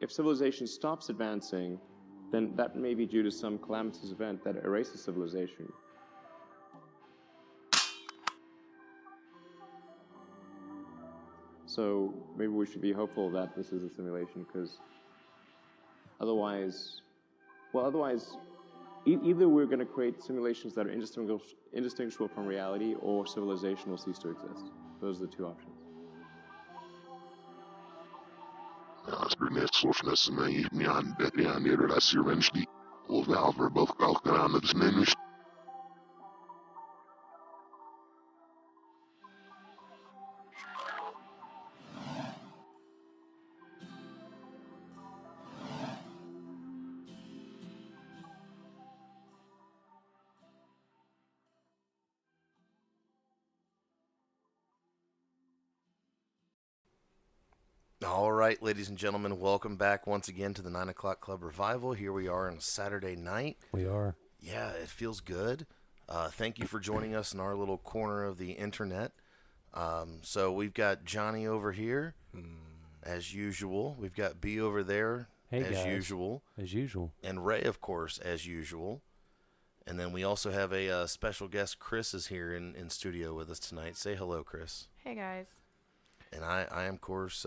if civilization stops advancing, then that may be due to some calamitous event that erases civilization. So maybe we should be hopeful that this is a simulation, because otherwise, either we're going to create simulations that are indistinguishable from reality, or civilization will cease to exist. Those are the two options. All right, ladies and gentlemen, welcome back once again to the 9 o'clock Club Revival. Here we are on a Saturday night. We are. Yeah, it feels good. Thank you for joining us in our little corner of the internet. So we've got Johnny over here, as usual. We've got B over there, as usual. As usual. And Ray, of course, as usual. And then we also have a special guest. Chris is here in studio with us tonight. Say hello, Chris. Hey, guys. And I am, of course,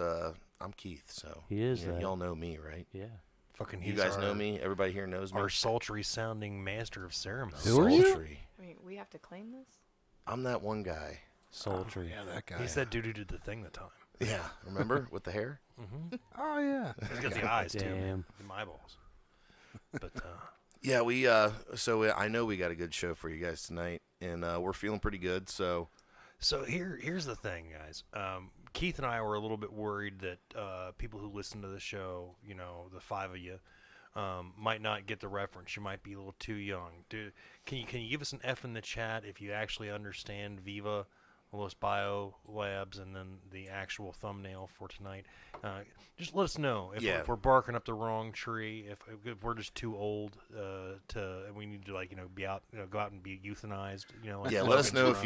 I'm Keith. So he is. Y'all know me, right? Yeah. Fucking, you guys know me. Everybody here knows me. Our sultry sounding master of ceremonies. Who are you? I mean, we have to claim this? I'm that one guy. Sultry. Yeah, that guy. He's that dude who did the thing that time. Yeah, remember with the hair? Mm-hmm. Oh yeah. He's got the eyes too. Damn. The eyeballs. But yeah, so I know we got a good show for you guys tonight, and we're feeling pretty good. So here's the thing, guys. Keith and I were a little bit worried that people who listen to the show, you know, the five of you, might not get the reference. You might be a little too young. Can you give us an F in the chat if you actually understand Viva Los Bio Labs and then the actual thumbnail for tonight? Just let us know if we're barking up the wrong tree. If we're just too old and we need to go out and be euthanized. You know. Like let us know if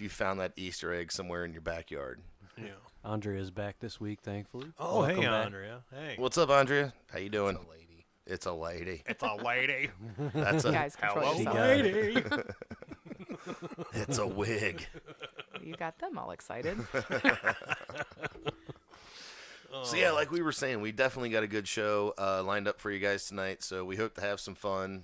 you found that Easter egg somewhere in your backyard. Yeah. Andrea's back this week, thankfully. Oh, welcome hey, back. Andrea. Hey. What's up, Andrea? How you doing? It's a lady. It's a lady. That's a guys control yourself. lady. It's a wig. You got them all excited. So yeah, like we were saying, we definitely got a good show lined up for you guys tonight. So we hope to have some fun.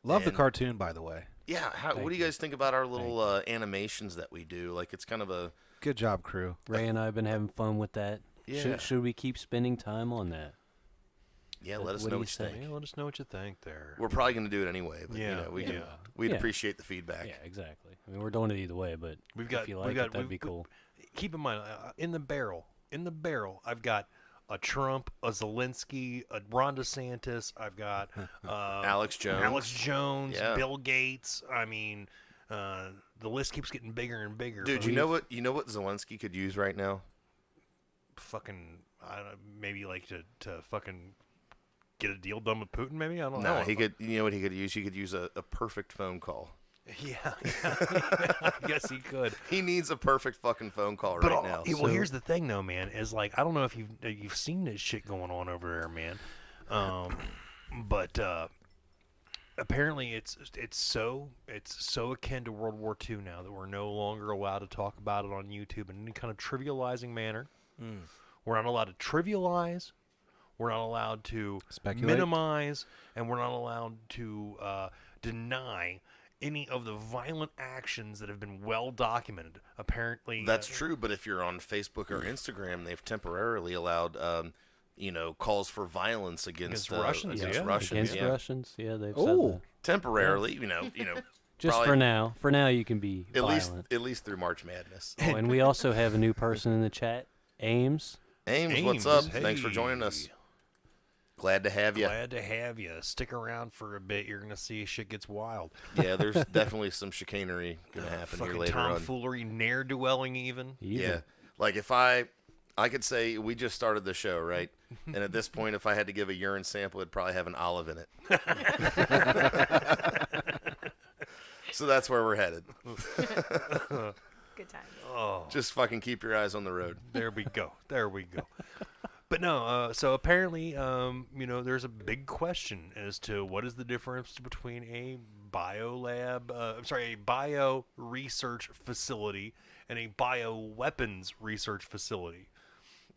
Love the cartoon, by the way. Yeah, what do you guys think about our little animations that we do? Like, it's kind of a... Good job, crew. Ray and I have been having fun with that. Yeah. Should we keep spending time on that? Yeah, let us know what you think. Yeah, let us know what you think there. We're probably going to do it anyway, but we'd appreciate the feedback. Yeah, exactly. I mean, we're doing it either way, but if you like it, that'd be cool. Keep in mind, in the barrel, I've got a Trump, a Zelensky, a Ron DeSantis. I've got Alex Jones, Bill Gates. I mean, the list keeps getting bigger and bigger. Dude, you know what Zelensky could use right now? Fucking, maybe like to fucking get a deal done with Putin. Maybe I don't know. He could. You know what he could use? He could use a perfect phone call. Yeah, I guess he could. He needs a perfect fucking phone call right now. Well, here's the thing, though, man. Is like I don't know if you've seen this shit going on over there, man. But apparently it's so akin to World War II now that we're no longer allowed to talk about it on YouTube in any kind of trivializing manner. We're not allowed to trivialize. We're not allowed to minimize, and we're not allowed to deny any of the violent actions that have been well documented. Apparently, that's true. But if you're on Facebook or Instagram, they've temporarily allowed, calls for violence against Russians. Russians, yeah, they've said that. Temporarily, Just for now. For now, you can be violent. At least through March Madness. Oh, and we also have a new person in the chat, Ames. Ames, what's up? Hey. Thanks for joining us. Glad to have you. Glad to have you. Stick around for a bit. You're going to see shit gets wild. Yeah, there's definitely some chicanery going to happen here later on. Tomfoolery, ne'er-dwelling even. Yeah. Like if I could say we just started the show, right? And at this point, if I had to give a urine sample, it'd probably have an olive in it. So that's where we're headed. Good time. Oh. Just fucking keep your eyes on the road. There we go. But no, so apparently, there's a big question as to what is the difference between a a bio research facility and a bioweapons research facility.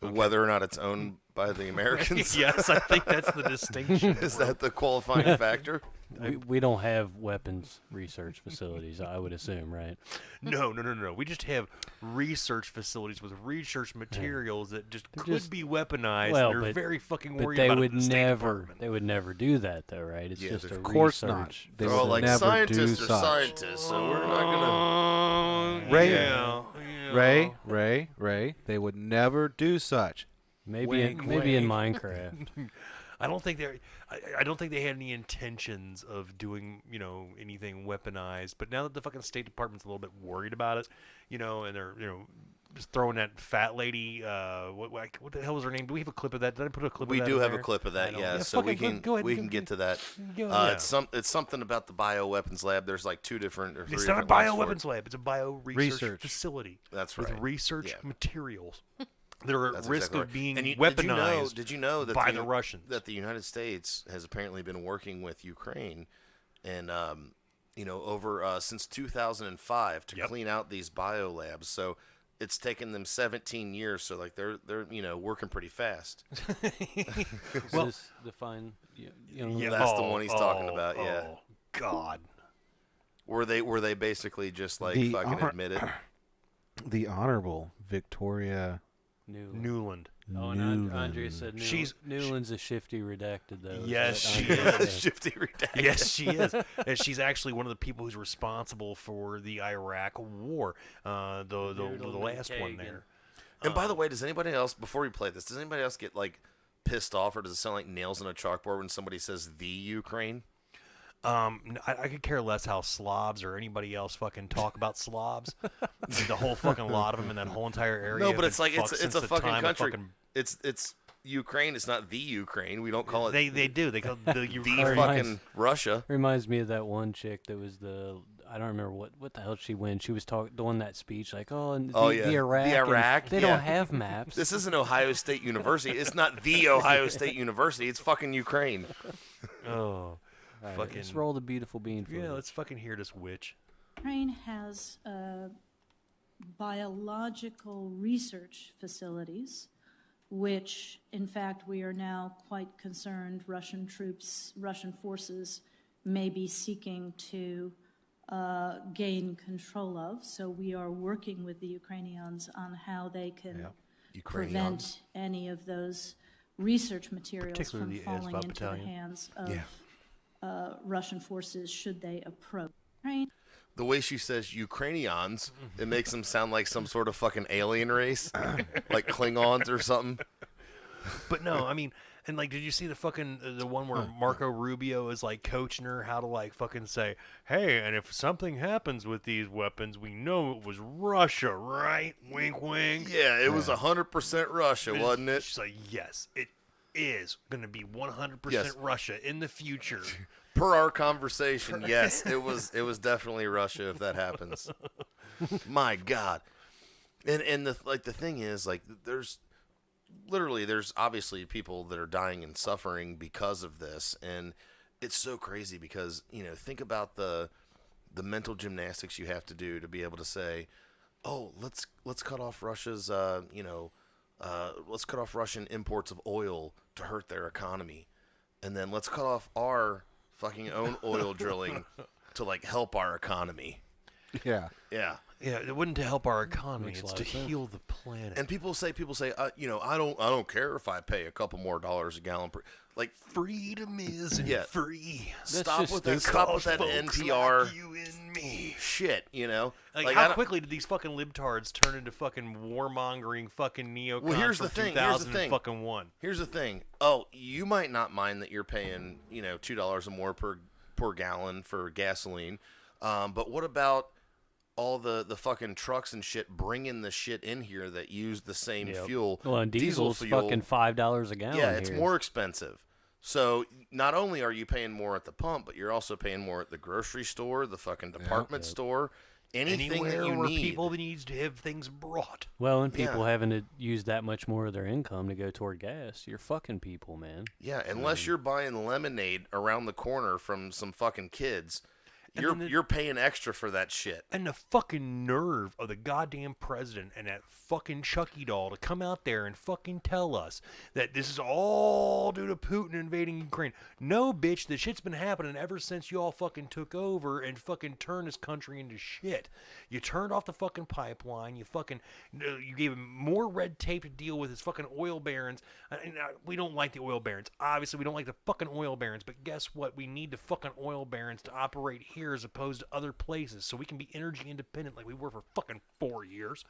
Okay. Whether or not it's owned by the Americans. Yes, I think that's the distinction. Is that the qualifying factor? We don't have weapons research facilities, I would assume, right? No. We just have research facilities with research materials that could be weaponized. Well, and they're very fucking worried they about would it in the State Department. They would never do that, though, right? It's Yeah, just of a course not. research. They They're all like never scientists do are such. scientists, so we're not gonna. Ray, Yeah. Ray, they would never do such. Maybe in Minecraft. I don't think they had any intentions of doing, anything weaponized. But now that the fucking State Department's a little bit worried about it, and they're, just throwing that fat lady. What the hell was her name? Do we have a clip of that? Did I put a clip? We of that do in have there? a clip of that, yeah. Yeah, So we fucking can go ahead, we can get to that. Yeah. It's something about the bioweapons lab. There's like two different. Or three It's not a different ones for it. bioweapons lab. It's a bio research facility. That's with right. research Yeah. materials that are at That's risk exactly of right. being And weaponized. Did you know that by the Russians? That the United States has apparently been working with Ukraine, and over since 2005 to clean out these bio labs. So it's taken them 17 years. So like they're working pretty fast. Well, this define, That's the one he's talking about. Yeah. Oh God. Were they basically just like The fucking honor- admit it? The Honorable Victoria Newland. Oh, and Andrea said She's- Newland's a shifty redacted, though. Yes, she is. Shifty redacted. Yes, she is. And she's actually one of the people who's responsible for the Iraq War, the last one there. And by the way, does anybody else, before we play this, does anybody else get like pissed off, or does it sound like nails on a chalkboard when somebody says the Ukraine? I could care less how Slavs or anybody else fucking talk about Slavs. The whole fucking lot of them in that whole entire area. No, but have it's been like fucked it's since a the fucking time of country. fucking- It's Ukraine. It's not the Ukraine. We don't call it They do. They call it the the Ukraine. fucking Russia. Reminds me of that one chick that was I don't remember what the hell she win. She was doing that speech like, the Iraq. The Iraq, They yeah. don't have maps. This isn't Ohio State University. It's not the Ohio State University. It's fucking Ukraine. Oh, All right, fucking. let's roll the beautiful bean. Yeah, let's fucking hear this witch. Ukraine has biological research facilities, which, in fact, we are now quite concerned Russian forces may be seeking to gain control of. So we are working with the Ukrainians on how they can prevent any of those research materials from Particularly the falling ASVAB into battalion. the hands of Russian forces should they approach Ukraine. The way she says Ukrainians, it makes them sound like some sort of fucking alien race, like Klingons or something. But no, I mean, and like, did you see the one where Marco Rubio is like coaching her how to like fucking say, hey, and if something happens with these weapons, we know it was Russia, right? Wink, wink. Yeah, it was 100% Russia, wasn't it? She's like, yes, it is going to be 100% Yes. Russia in the future. Per our conversation, yes, it was definitely Russia if that happens. My God. And the thing is, like, there's obviously people that are dying and suffering because of this, and it's so crazy because, think about the mental gymnastics you have to do to be able to say, oh, let's cut off Russia's let's cut off Russian imports of oil to hurt their economy, and then let's cut off our fucking own oil drilling to like help our economy. Yeah. Yeah. Yeah, it wouldn't to help our economy. Makes a It's lot to of sense. heal the planet. And people say, I don't care if I pay a couple more dollars a gallon per. Like, freedom isn't Yeah. free. stop just with that. Because Stop with that folks NPR like you and me. shit. Like, I how don't- quickly did these fucking libtards turn into fucking warmongering fucking neocons Well, here's from the thing, 2001? Here's the thing. Oh, you might not mind that you're paying, $2 or more per gallon for gasoline, but what about all the fucking trucks and shit bringing the shit in here that use the same fuel? Well, and diesel's fuel, fucking $5 a gallon. yeah, it's here. more expensive. So not only are you paying more at the pump, but you're also paying more at the grocery store, the fucking department store. anything that Anywhere you where need. people needs to have things brought. Well, and people Yeah. having to use that much more of their income to go toward gas. You're fucking people, man. Yeah, unless you're buying lemonade around the corner from some fucking kids, you're paying extra for that shit. And the fucking nerve of the goddamn president and that fucking Chucky doll to come out there and fucking tell us that this is all due to Putin invading Ukraine. No, bitch, the shit's been happening ever since you all fucking took over and fucking turned this country into shit. You turned off the fucking pipeline. You fucking, you gave him more red tape to deal with his fucking oil barons. And we don't like the oil barons. Obviously, we don't like the fucking oil barons. But guess what? We need the fucking oil barons to operate here as opposed to other places, so we can be energy independent like we were for fucking 4 years.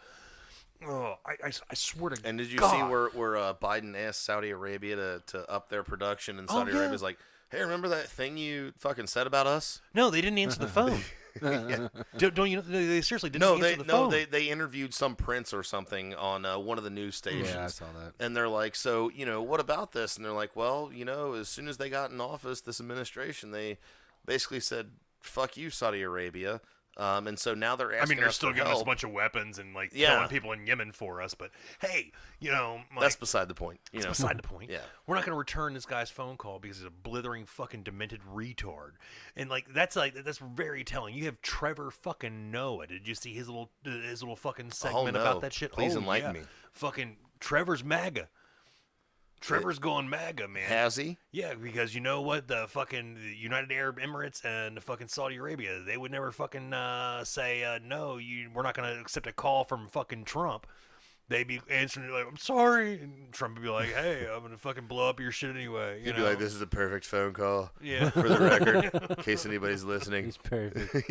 Oh, I swear to God. And did you see where Biden asked Saudi Arabia to up their production, and Saudi Arabia's like, hey, remember that thing you fucking said about us? No, they didn't answer the phone. Don't you know? They seriously didn't answer the phone. They interviewed some prince or something on one of the news stations. Yeah, I saw that. And they're like, so, what about this? And they're like, well, as soon as they got in office, this administration, they basically said, fuck you, Saudi Arabia. And so now they're asking they're us still for giving us a help. bunch of weapons and killing people in Yemen for us. But hey, That's beside the point. That's beside the point. Yeah. We're not going to return this guy's phone call because he's a blithering fucking demented retard. And that's very telling. You have Trevor fucking Noah. Did you see his little fucking segment no. about that shit? Please enlighten me. Fucking Trevor's MAGA. Trevor's going MAGA, man. Has he? Yeah, because you know what? The fucking United Arab Emirates and the fucking Saudi Arabia, they would never fucking say, no, we're not going to accept a call from fucking Trump. They'd be answering like, I'm sorry. And Trump would be like, hey, I'm going to fucking blow up your shit anyway. He'd be like, this is a perfect phone call. Yeah. For the record, in case anybody's listening. He's perfect.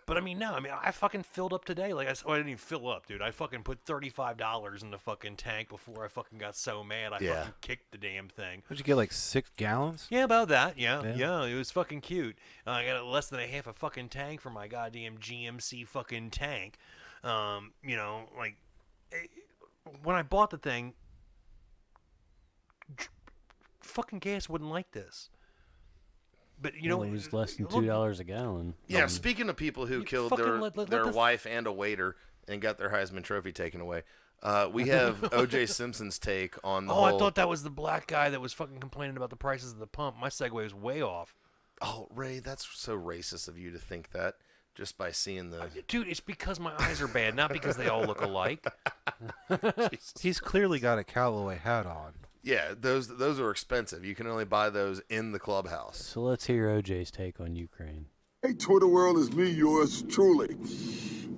But I fucking filled up today. I didn't even fill up, dude. I fucking put $35 in the fucking tank before I fucking got so mad I fucking kicked the damn thing. Did you get like 6 gallons? Yeah, about that. Yeah, it was fucking cute. I got less than a half a fucking tank for my goddamn GMC fucking tank. When I bought the thing, fucking gas wouldn't like this. But It was less than $2 a gallon. Yeah, speaking of people who killed fucking their, let their the- wife and a waiter and got their Heisman Trophy taken away, we have O.J. Simpson's take on the whole... I thought that was the black guy that was fucking complaining about the prices of the pump. My segue was way off. Oh, Ray, that's so racist of you to think that just by seeing the... Dude, it's because my eyes are bad, not because they all look alike. He's clearly got a Callaway hat on. Yeah, those are expensive. You can only buy those in the clubhouse. So let's hear OJ's take on Ukraine. Hey, Twitter world, is me, yours truly.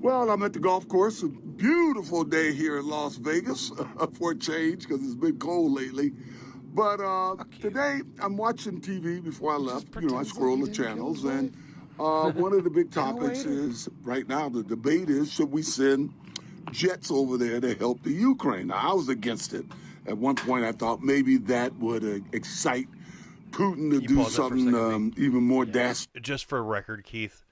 Well, I'm at the golf course. A beautiful day here in Las Vegas for a change because it's been cold lately. But today I'm watching TV before I left. I scroll the channels, and one of the big topics is right now the debate is should we send jets over there to help the Ukraine? Now, I was against it. At one point, I thought maybe that would excite Putin to do something even more dastardly. Just for a record, Keith,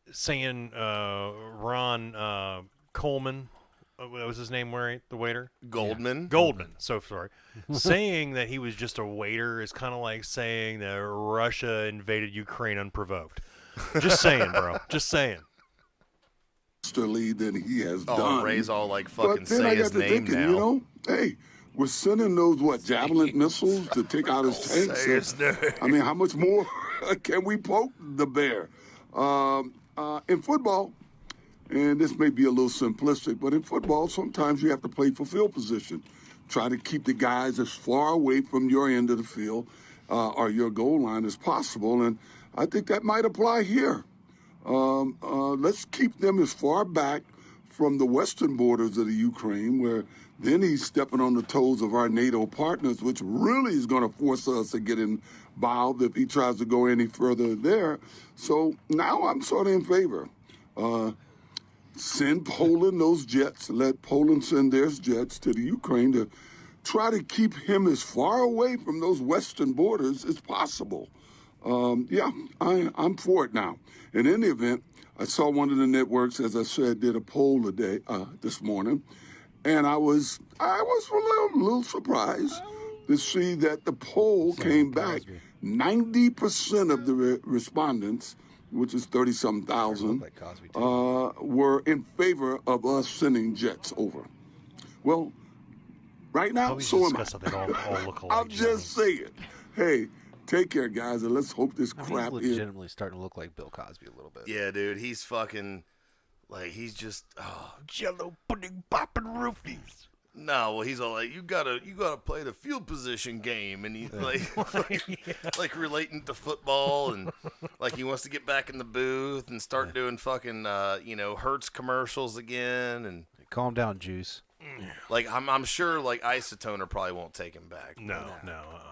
saying Ron Coleman, what was his name, the waiter? Goldman. Goldman, so sorry. Saying that he was just a waiter is kind of like saying that Russia invaded Ukraine unprovoked. Just saying, bro. Just saying. Than he has done. Oh, Ray's all like fucking but then say I got his to name thinking, now. Hey, we're sending those, javelin missiles to take out his tanks. Say his name. I mean, how much more can we poke the bear? In football, and this may be a little simplistic, but in football, sometimes you have to play for field position. Try to keep the guys as far away from your end of the field or your goal line as possible, and I think that might apply here. Let's keep them as far back from the western borders of the Ukraine, where then he's stepping on the toes of our NATO partners, which really is going to force us to get involved if he tries to go any further there. So now I'm sort of in favor. Send Poland those jets, let Poland send their jets to the Ukraine to try to keep him as far away from those western borders as possible. I'm for it now. In any event, I saw one of the networks, as I said, did a poll today, this morning, and I was a little surprised to see that the poll came back. 90% of the respondents which is 30-something thousand, Like Cosby too. were in favor of us sending jets over. Well, right now, We so am I. discuss how they all look alike. I'm just saying. Hey, take care, guys, and let's hope this He's crap is. legitimately starting to look like Bill Cosby a little bit. Yeah, dude, he's fucking like he's just Jello pudding popping roofies. no. Well, he's all like, you gotta play the field position game, and he like relating to football, and like he wants to get back in the booth and start doing fucking Hertz commercials again, and Calm down, Juice. like I'm sure like Isotoner probably won't take him back. No.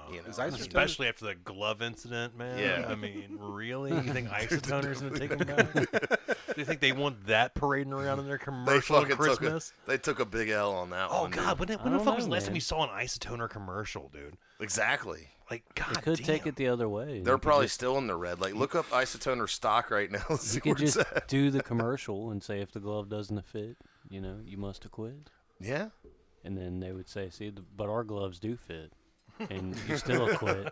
You know, Is Isotoner- Especially after the glove incident, man. Yeah. I mean, really? You think Isotoner's going to take him back? Do you think they want that parading around in their they commercial at fucking Christmas? they took a big L on that Oh, one. God. dude. When the don't fuck was know, the last time man. you saw an Isotoner commercial, dude? Exactly. Like, God They could damn. take it the other way. They're You could probably just- still in the red. Like, look up Isotoner stock right now. and see You could where it's just at. do the commercial and say if the glove doesn't fit, you must acquit. Yeah. And then they would say, see, but our gloves do fit, and you still acquit,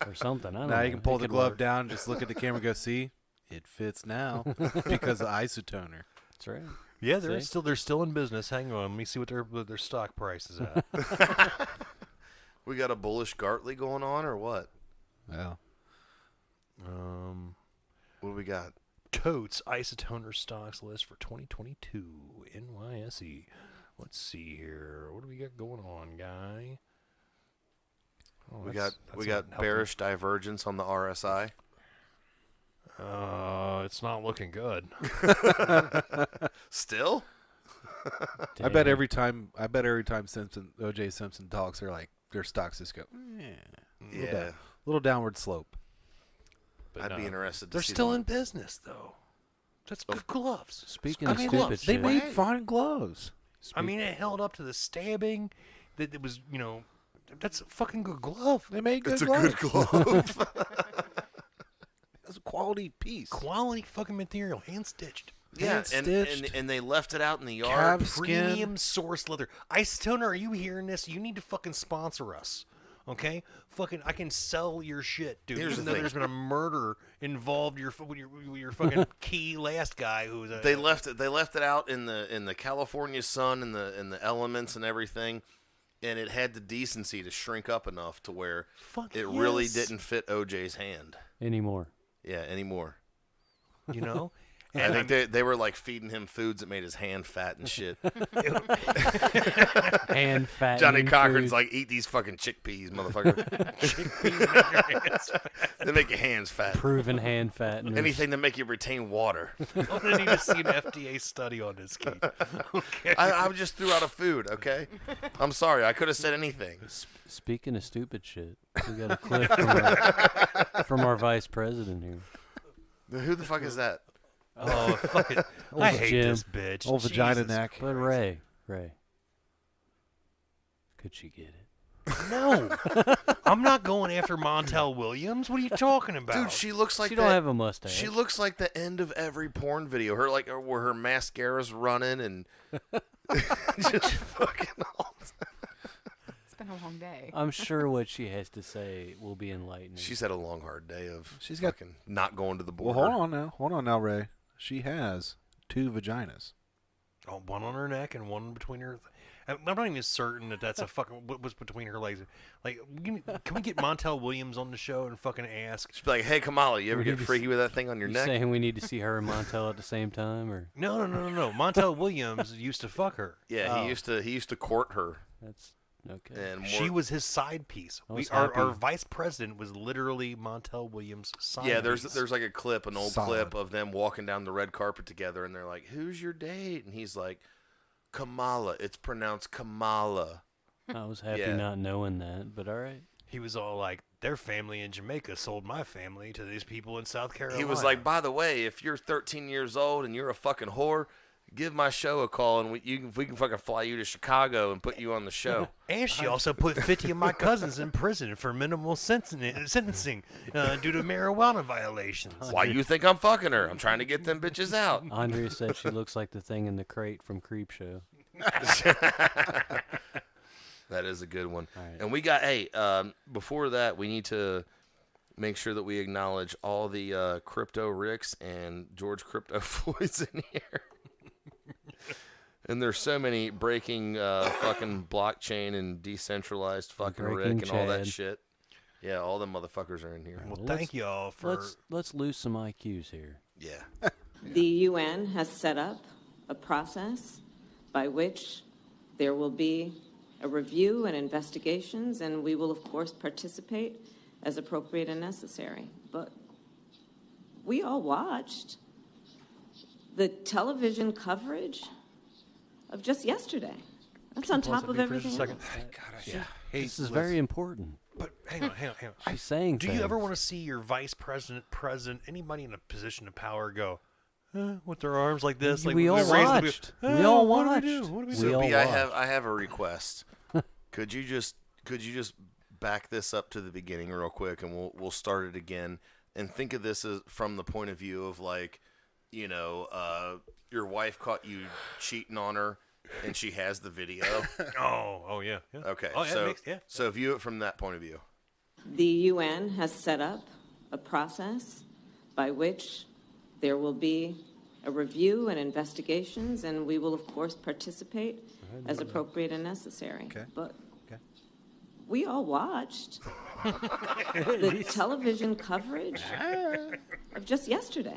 or something. I don't know. Now you can pull It the could glove work. down, just look at the camera and go, see? It fits now because of Isotoner. That's right. Yeah, See? they're still in business. Hang on. Let me see what their stock price is at. We got a bullish Gartley going on, or what? Well, What do we got? Totes Isotoner stocks list for 2022 NYSE. Let's see here. What do we got going on, guy? Oh, We that's got not helping. bearish divergence on the RSI. It's not looking good. Still? I bet every time O.J. Simpson talks, their stocks just go, Yeah. little downward slope. But I'd be no. interested to They're see still them. in business, though. That's good gloves. Speaking I of mean, stupid look, They shit, made fine gloves. I mean, it held up to the stabbing. That it was, that's a fucking good glove. They made good It's a gloves. good glove. It's a quality piece. Quality fucking material, hand stitched. yeah, and Hand-stitched. they left it out in the yard. Calf skin. Premium source leather. Isotoner, are you hearing this? You need to fucking sponsor us. Okay? Fucking, I can sell your shit, dude. Here's Even the though thing. there's been a murder involved, your fucking key last guy who's a. They left it out in the California sun and the elements and everything, and it had the decency to shrink up enough to where Fuck it really yes. didn't fit OJ's hand. anymore. Yeah, anymore. You know? I think they were like feeding him foods that made his hand fat and shit. And fat. Johnny Cochran's like, eat these fucking chickpeas, motherfucker. They make your hands fat. proven hand fat. Anything to make you retain water. I'm gonna need to see an FDA study on this, Keith. Okay. I just threw out a food, okay? I'm sorry. I could have said anything. Speaking of stupid shit, we got a clip from our vice president here. Who the fuck is that? Oh, fuck it. I hate Jim. this bitch. Old vagina Jesus neck. But Ray, could she get it? No, I'm not going after Montel Williams. What are you talking about, Dude, she looks like She that. don't have a mustache. She looks like the end of every porn video. Her like where her mascara's running and just fucking all. It's been a long day. I'm sure what she has to say will be enlightening. She's had a long hard day of She's got- fucking not going to the Well, border. hold on now, Ray. She has 2 vaginas. Oh, one on her neck and one between her. I'm not even certain that that's a fucking what was between her legs. Like, can we get Montel Williams on the show and fucking ask? She'd be like, "Hey, Kamala, you ever We get need to freaky with that thing on your You neck?" saying we need to see her and Montel at the same time, or No. Montel Williams used to fuck her. Yeah, Oh. he used to court her, that's okay? and She was his side piece. I was Our happy. vice president was literally Montel Williams' side yeah. piece. There's like a clip, an old Solid. clip of them walking down the red carpet together, and they're like, "Who's your date?" And he's like, "Kamala." It's pronounced Kamala. I was happy Yeah. not knowing that, but all right. He was all like, their family in Jamaica sold my family to these people in South Carolina. He was like, "By the way, if you're 13 years old and you're a fucking whore, give my show a call, and we can fucking fly you to Chicago and put you on the show." and she also put 50 of my cousins in prison for minimal sentencing due to marijuana violations. Why you think I'm fucking her? I'm trying to get them bitches out. Andrea said she looks like the thing in the crate from Creepshow. That is a good one. All right. And we got before that we need to make sure that we acknowledge all the Crypto Ricks and George Crypto Floyds in here. And there's so many breaking fucking blockchain and decentralized fucking Breaking Rick and all that Chad. shit. Yeah, all them motherfuckers are in here. Well, Let's- thank y'all for. Let's lose some IQs here. Yeah. The UN has set up a process by which there will be a review and investigations, and we will, of course, participate as appropriate and necessary. But we all watched the television coverage of just yesterday. That's on Pause top it of me for just a everything second. else. God, I hate This is very important. But hang on. She's saying Do you ever things. want to see your vice president, anybody in a position of power go, with their arms like this? Like We all raise the- watched. We all what watched. do we do? What do we We do? all B, watched. I have a request. Could you just back this up to the beginning real quick, and we'll start it again, and think of this as from the point of view of like, you know, your wife caught you cheating on her, and she has the video. Oh yeah. Okay, Oh, yeah, so so view it from that point of view. The UN has set up a process by which there will be a review and investigations, and we will, of course, participate as appropriate and necessary. Okay. But Okay. we all watched the television coverage of just yesterday.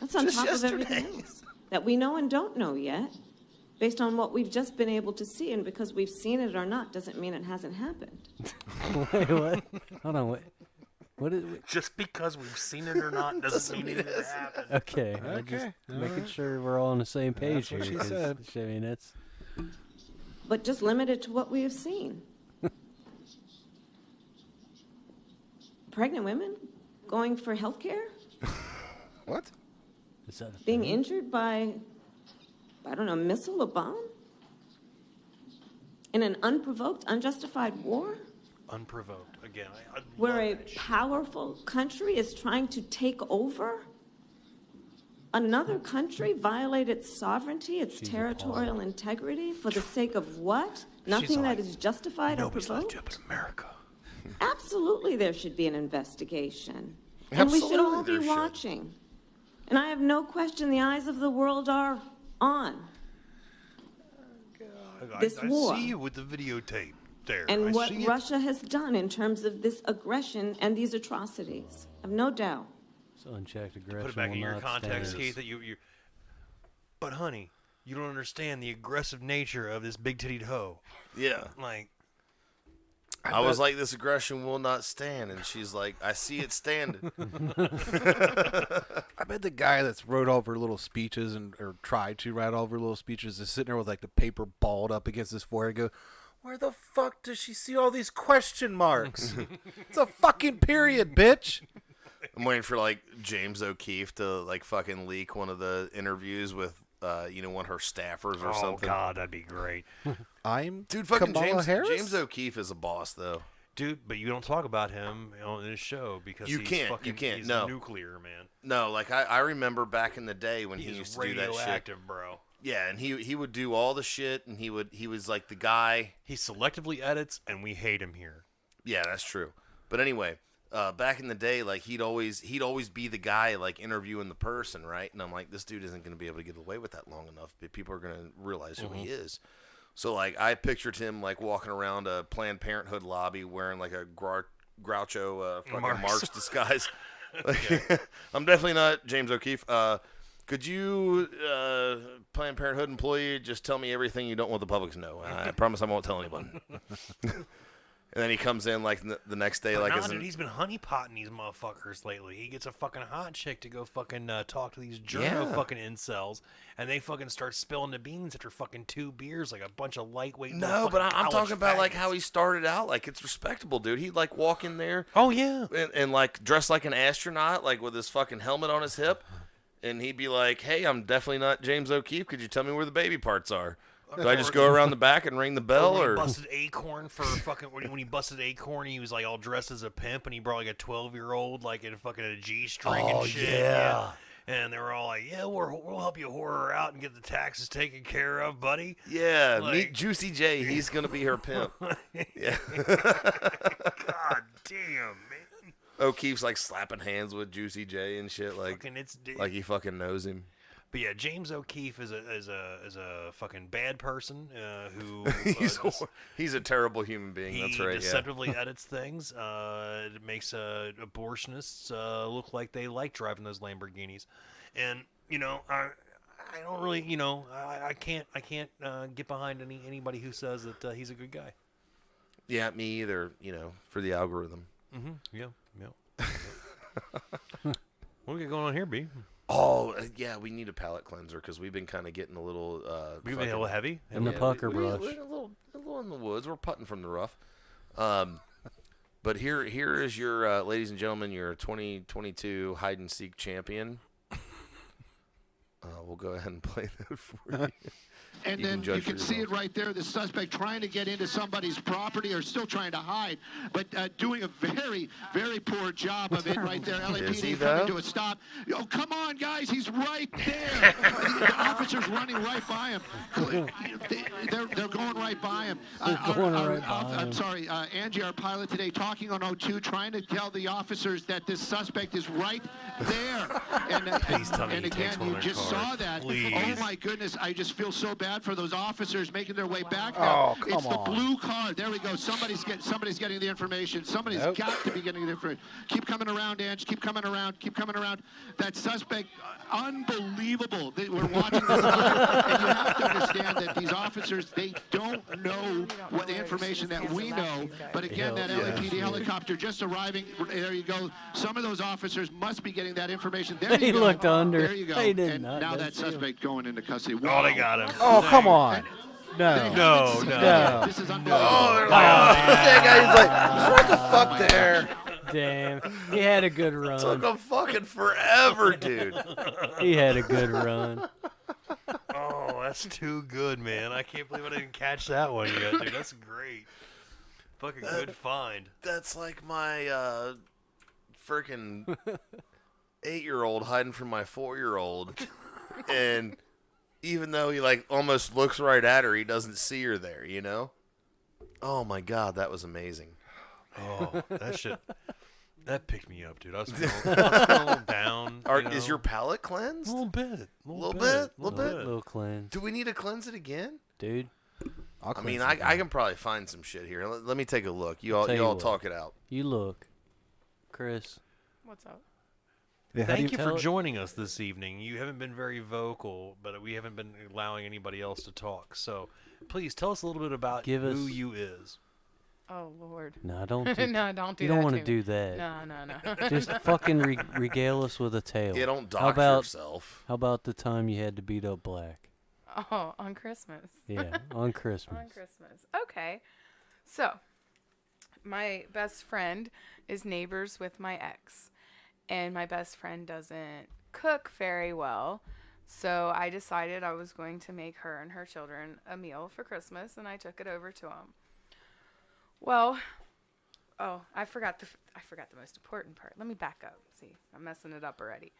That's on Just top yesterday. of everything else that we know and don't know yet, based on what we've just been able to see. And because we've seen it or not doesn't mean it hasn't happened. Wait, what? Hold on, wait. What is? Just because we've seen it or not doesn't mean it happened. Okay, I'm just making sure we're all on the same page what here. she 'cause, said. I mean, it's But just limited to what we have seen. Pregnant women going for health care, What? is that a being thing? injured by, I don't know, a missile, a bomb? In an unprovoked, unjustified war? Unprovoked. Again, I Where love a that shit. powerful country is trying to take over another country, violate its sovereignty, its territorial integrity, for the sake of what? Nothing like, that is justified or Nobody's like provoked? you but America. Absolutely, there should be an investigation. And we should all Absolutely be there should. watching. And I have no question the eyes of the world are on. This I war. see you with the videotape there. I And what see it. Russia has done in terms of this aggression and these atrocities. I have no doubt. It's unchecked aggression. Put it back will in your not context, stand. Keith. That you. But honey, you don't understand the aggressive nature of this big-titted hoe. Yeah. Like, I was like, this aggression will not stand, and she's like, I see it standing. I bet the guy that's wrote all of her little speeches or tried to write all of her little speeches is sitting there with like the paper balled up against his forehead. Go, where the fuck does she see all these question marks? It's a fucking period, bitch. I'm waiting for like James O'Keefe to like fucking leak one of the interviews with one of her staffers or oh something. god, that'd be great, I'm Dude, fucking Kamala Harris? James O'Keefe is a boss though. dude. But you don't talk about him on this show because You he's can't, fucking, you can't, he's no. nuclear, man. No, like I remember back in the day when he He's used to do that shit. radioactive, bro. Yeah, and he would do all the shit, and he was like the guy. He selectively edits, and we hate him here. Yeah, that's true. But anyway, back in the day, like he'd always be the guy like interviewing the person, right? And I'm like, this dude isn't going to be able to get away with that long enough. But people are going to realize who he is. So like, I pictured him like walking around a Planned Parenthood lobby wearing like a Groucho fucking Marx disguise. Like, I'm definitely not James O'Keefe. Could you, Planned Parenthood employee, just tell me everything you don't want the public to know? I promise I won't tell anyone. And then he comes in like the next day, like, Dude, he's been honeypotting these motherfuckers lately. He gets a fucking hot chick to go fucking talk to these journo fucking incels, and they fucking start spilling the beans after fucking 2 beers, like a bunch of lightweight. no, but I'm talking about like how he started out. Like, it's respectable, dude. He'd like walk in there Oh yeah. and like dressed like an astronaut, like with his fucking helmet on his hip, and he'd be like, "Hey, I'm definitely not James O'Keefe. Could you tell me where the baby parts are? Do I just go around the back and ring the bell, When he or?" busted Acorn for fucking when he busted Acorn, he was like all dressed as a pimp, and he brought like a 12-year-old like in fucking a G-string and shit. yeah. And they were all like, "Yeah, we'll help you whore her out and get the taxes taken care of, buddy." Yeah, Like- meet Juicy J. He's gonna be her pimp. Yeah. God damn, man. O'Keefe's like slapping hands with Juicy J and shit, like he fucking knows him. But yeah, James O'Keefe is a fucking bad person who he's a terrible human being. That's right. He deceptively edits things. It makes abortionists look like they like driving those Lamborghinis, and I don't really I can't get behind anybody who says that he's a good guy. Yeah, me either. For the algorithm. Yeah. What we got going on here, B? Oh, yeah, we need a palate cleanser because we've been kind of getting a little... We've been a little heavy? In the pucker brush. We're a little in the woods. We're putting from the rough. But here is your, ladies and gentlemen, your 2022 hide-and-seek champion. We'll go ahead and play that for you. And then you can see it right there, the suspect trying to get into somebody's property or still trying to hide, but doing a very, very poor job of it right there. LAPD coming to a stop. Oh, come on, guys, he's right there. The officer's running right by him. They're going right by him. I'm sorry, Angie, our pilot today, talking on O2, trying to tell the officers that this suspect is right there. And again, you just saw that. Please. Oh, my goodness, I just feel so bad for those officers making their way back now. Oh, it's the blue card. There we go. Somebody's getting the information. Somebody's got to be getting the information. Keep coming around, Ange. Keep coming around. Keep coming around. That suspect, unbelievable. We're watching this live, and you have to understand that these officers, they don't know what the information that we know. But again, that LAPD helicopter just arriving. There you go. Some of those officers must be getting that information. There you go. He looked under. There you go. They did and not. now that suspect going into custody. Oh, they got him. Oh, come on. No. This is unbelievable. That guy's like, what the fuck there? Damn. He had a good run. Took him fucking forever, dude. He had a good run. Oh, that's too good, man. I can't believe I didn't catch that one yet, dude. That's great. Fucking good find. That's like my freaking 8-year-old hiding from my 4-year-old, and even though he like almost looks right at her, he doesn't see her there. Oh my god, that was amazing. Oh, that picked me up, dude. I was feeling a little down. Is your palate cleansed? A little bit. Little cleanse. Do we need to cleanse it again? Dude. I can probably find some shit here. Let me take a look. You all talk it out. You look. Chris. What's up? Yeah, Thank you for joining us this evening. You haven't been very vocal, but we haven't been allowing anybody else to talk. So please tell us a little bit about who you is. Oh, Lord. No, don't do No, don't do that. You don't want to me. do that. No. Just fucking regale us with a tale. Yeah, don't dox yourself. How about the time you had to beat up Black? Oh, on Christmas. Yeah, on Christmas. On Christmas. Okay. So, my best friend is neighbors with my ex. And my best friend doesn't cook very well. So I decided I was going to make her and her children a meal for Christmas, and I took it over to them. Well, I forgot the most important part. Let me back up. See, I'm messing it up already.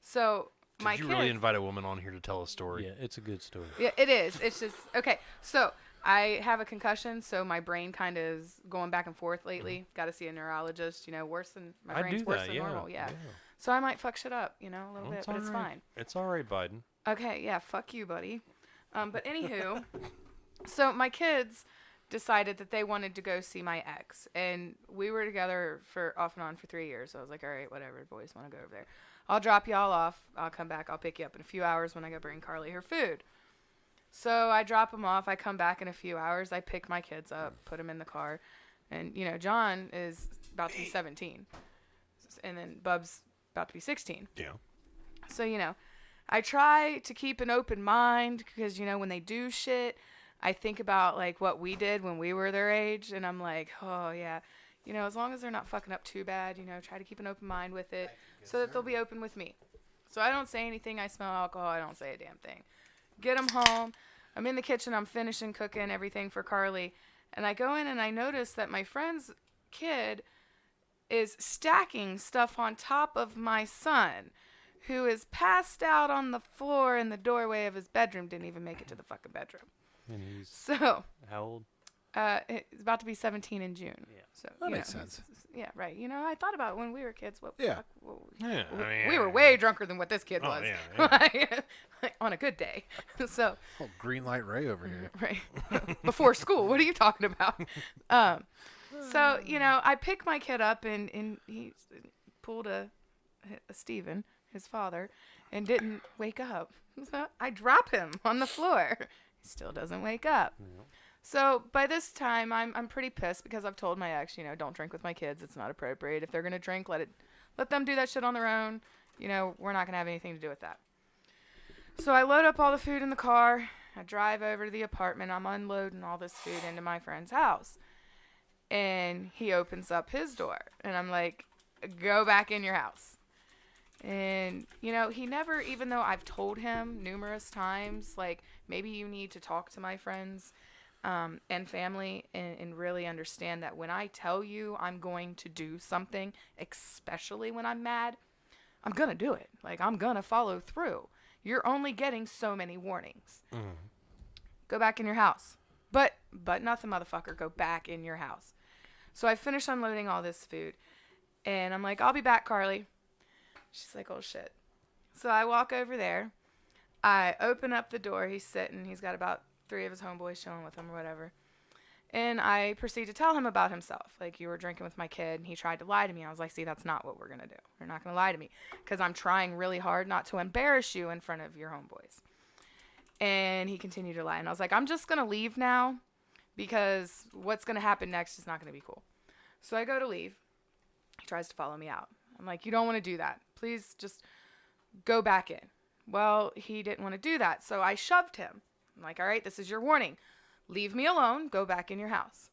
So my Did you really invite a woman on here to tell a story? Yeah, it's a good story. Yeah, it is. It's just okay. So I have a concussion, so my brain kind of is going back and forth lately. Got to see a neurologist. Worse than my brain's worse than normal. Yeah. So I might fuck shit up, a little bit, but it's fine. It's all right, Biden. Okay, yeah, fuck you, buddy. But anywho, so my kids decided that they wanted to go see my ex, and we were together for off and on for 3 years. So I was like, all right, whatever, boys want to go over there. I'll drop y'all off. I'll come back. I'll pick you up in a few hours when I go bring Carly her food. So I drop them off. I come back in a few hours. I pick my kids up, put them in the car, and John is about to be 17, and then Bub's about to be 16. Yeah. So I try to keep an open mind because when they do shit, I think about like what we did when we were their age, and I'm like, oh yeah, as long as they're not fucking up too bad, try to keep an open mind with it so that they'll be open with me. So I don't say anything. I smell alcohol. I don't say a damn thing. Get them home. I'm in the kitchen. I'm finishing cooking everything for Carly, and I go in and I notice that my friend's kid is stacking stuff on top of my son, who is passed out on the floor in the doorway of his bedroom. Didn't even make it to the fucking bedroom. And he's so how old? It's about to be 17 in June. Yeah. So That makes sense. Yeah, right. You know, I thought about when we were kids. What? Yeah. Yeah, I mean, we were way drunker than what this kid was. Yeah. Like, on a good day. So. Oh, green light Ray over here. Right. Before school. What are you talking about? So, you know, I picked my kid up and he pulled a Steven, his father, and didn't wake up. So I drop him on the floor. He still doesn't wake up. Yeah. So by this time, I'm pretty pissed because I've told my ex, you know, don't drink with my kids. It's not appropriate. If they're going to drink, let them do that shit on their own. You know, we're not going to have anything to do with that. So I load up all the food in the car. I drive over to the apartment. I'm unloading all this food into my friend's house. And he opens up his door. And I'm like, go back in your house. And, you know, he never, even though I've told him numerous times, like, maybe you need to talk to my friends and family and really understand that when I tell you I'm going to do something, especially when I'm mad, I'm going to do it. Like, I'm going to follow through. You're only getting so many warnings. Go back in your house. But nothing, motherfucker. Go back in your house. So I finish unloading all this food. And I'm like, I'll be back, Carly. She's like, oh, shit. So I walk over there. I open up the door. He's sitting. He's got about 3 of his homeboys chilling with him or whatever. And I proceed to tell him about himself. Like, you were drinking with my kid, and he tried to lie to me. I was like, see, that's not what we're going to do. You're not going to lie to me because I'm trying really hard not to embarrass you in front of your homeboys. And he continued to lie. And I was like, I'm just going to leave now because what's going to happen next is not going to be cool. So I go to leave. He tries to follow me out. I'm like, you don't want to do that. Please just go back in. Well, he didn't want to do that. So I shoved him. I'm like, all right, this is your warning. Leave me alone. Go back in your house.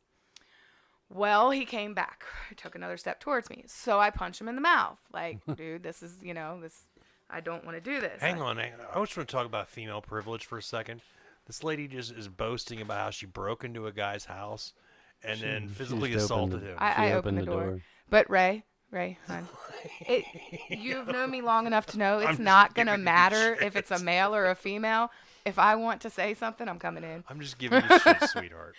Well, he came back. He took another step towards me. So I punch him in the mouth. Like, dude, this is, you know, this. I don't want to do this. Hang on. I just want to talk about female privilege for a second. This lady just is boasting about how she broke into a guy's house and then physically assaulted him. I opened the door. But Ray, hon, you've known me long enough to know it's not going to matter if it's a male or a female. If I want to say something, I'm coming in. I'm just giving you shit, sweetheart.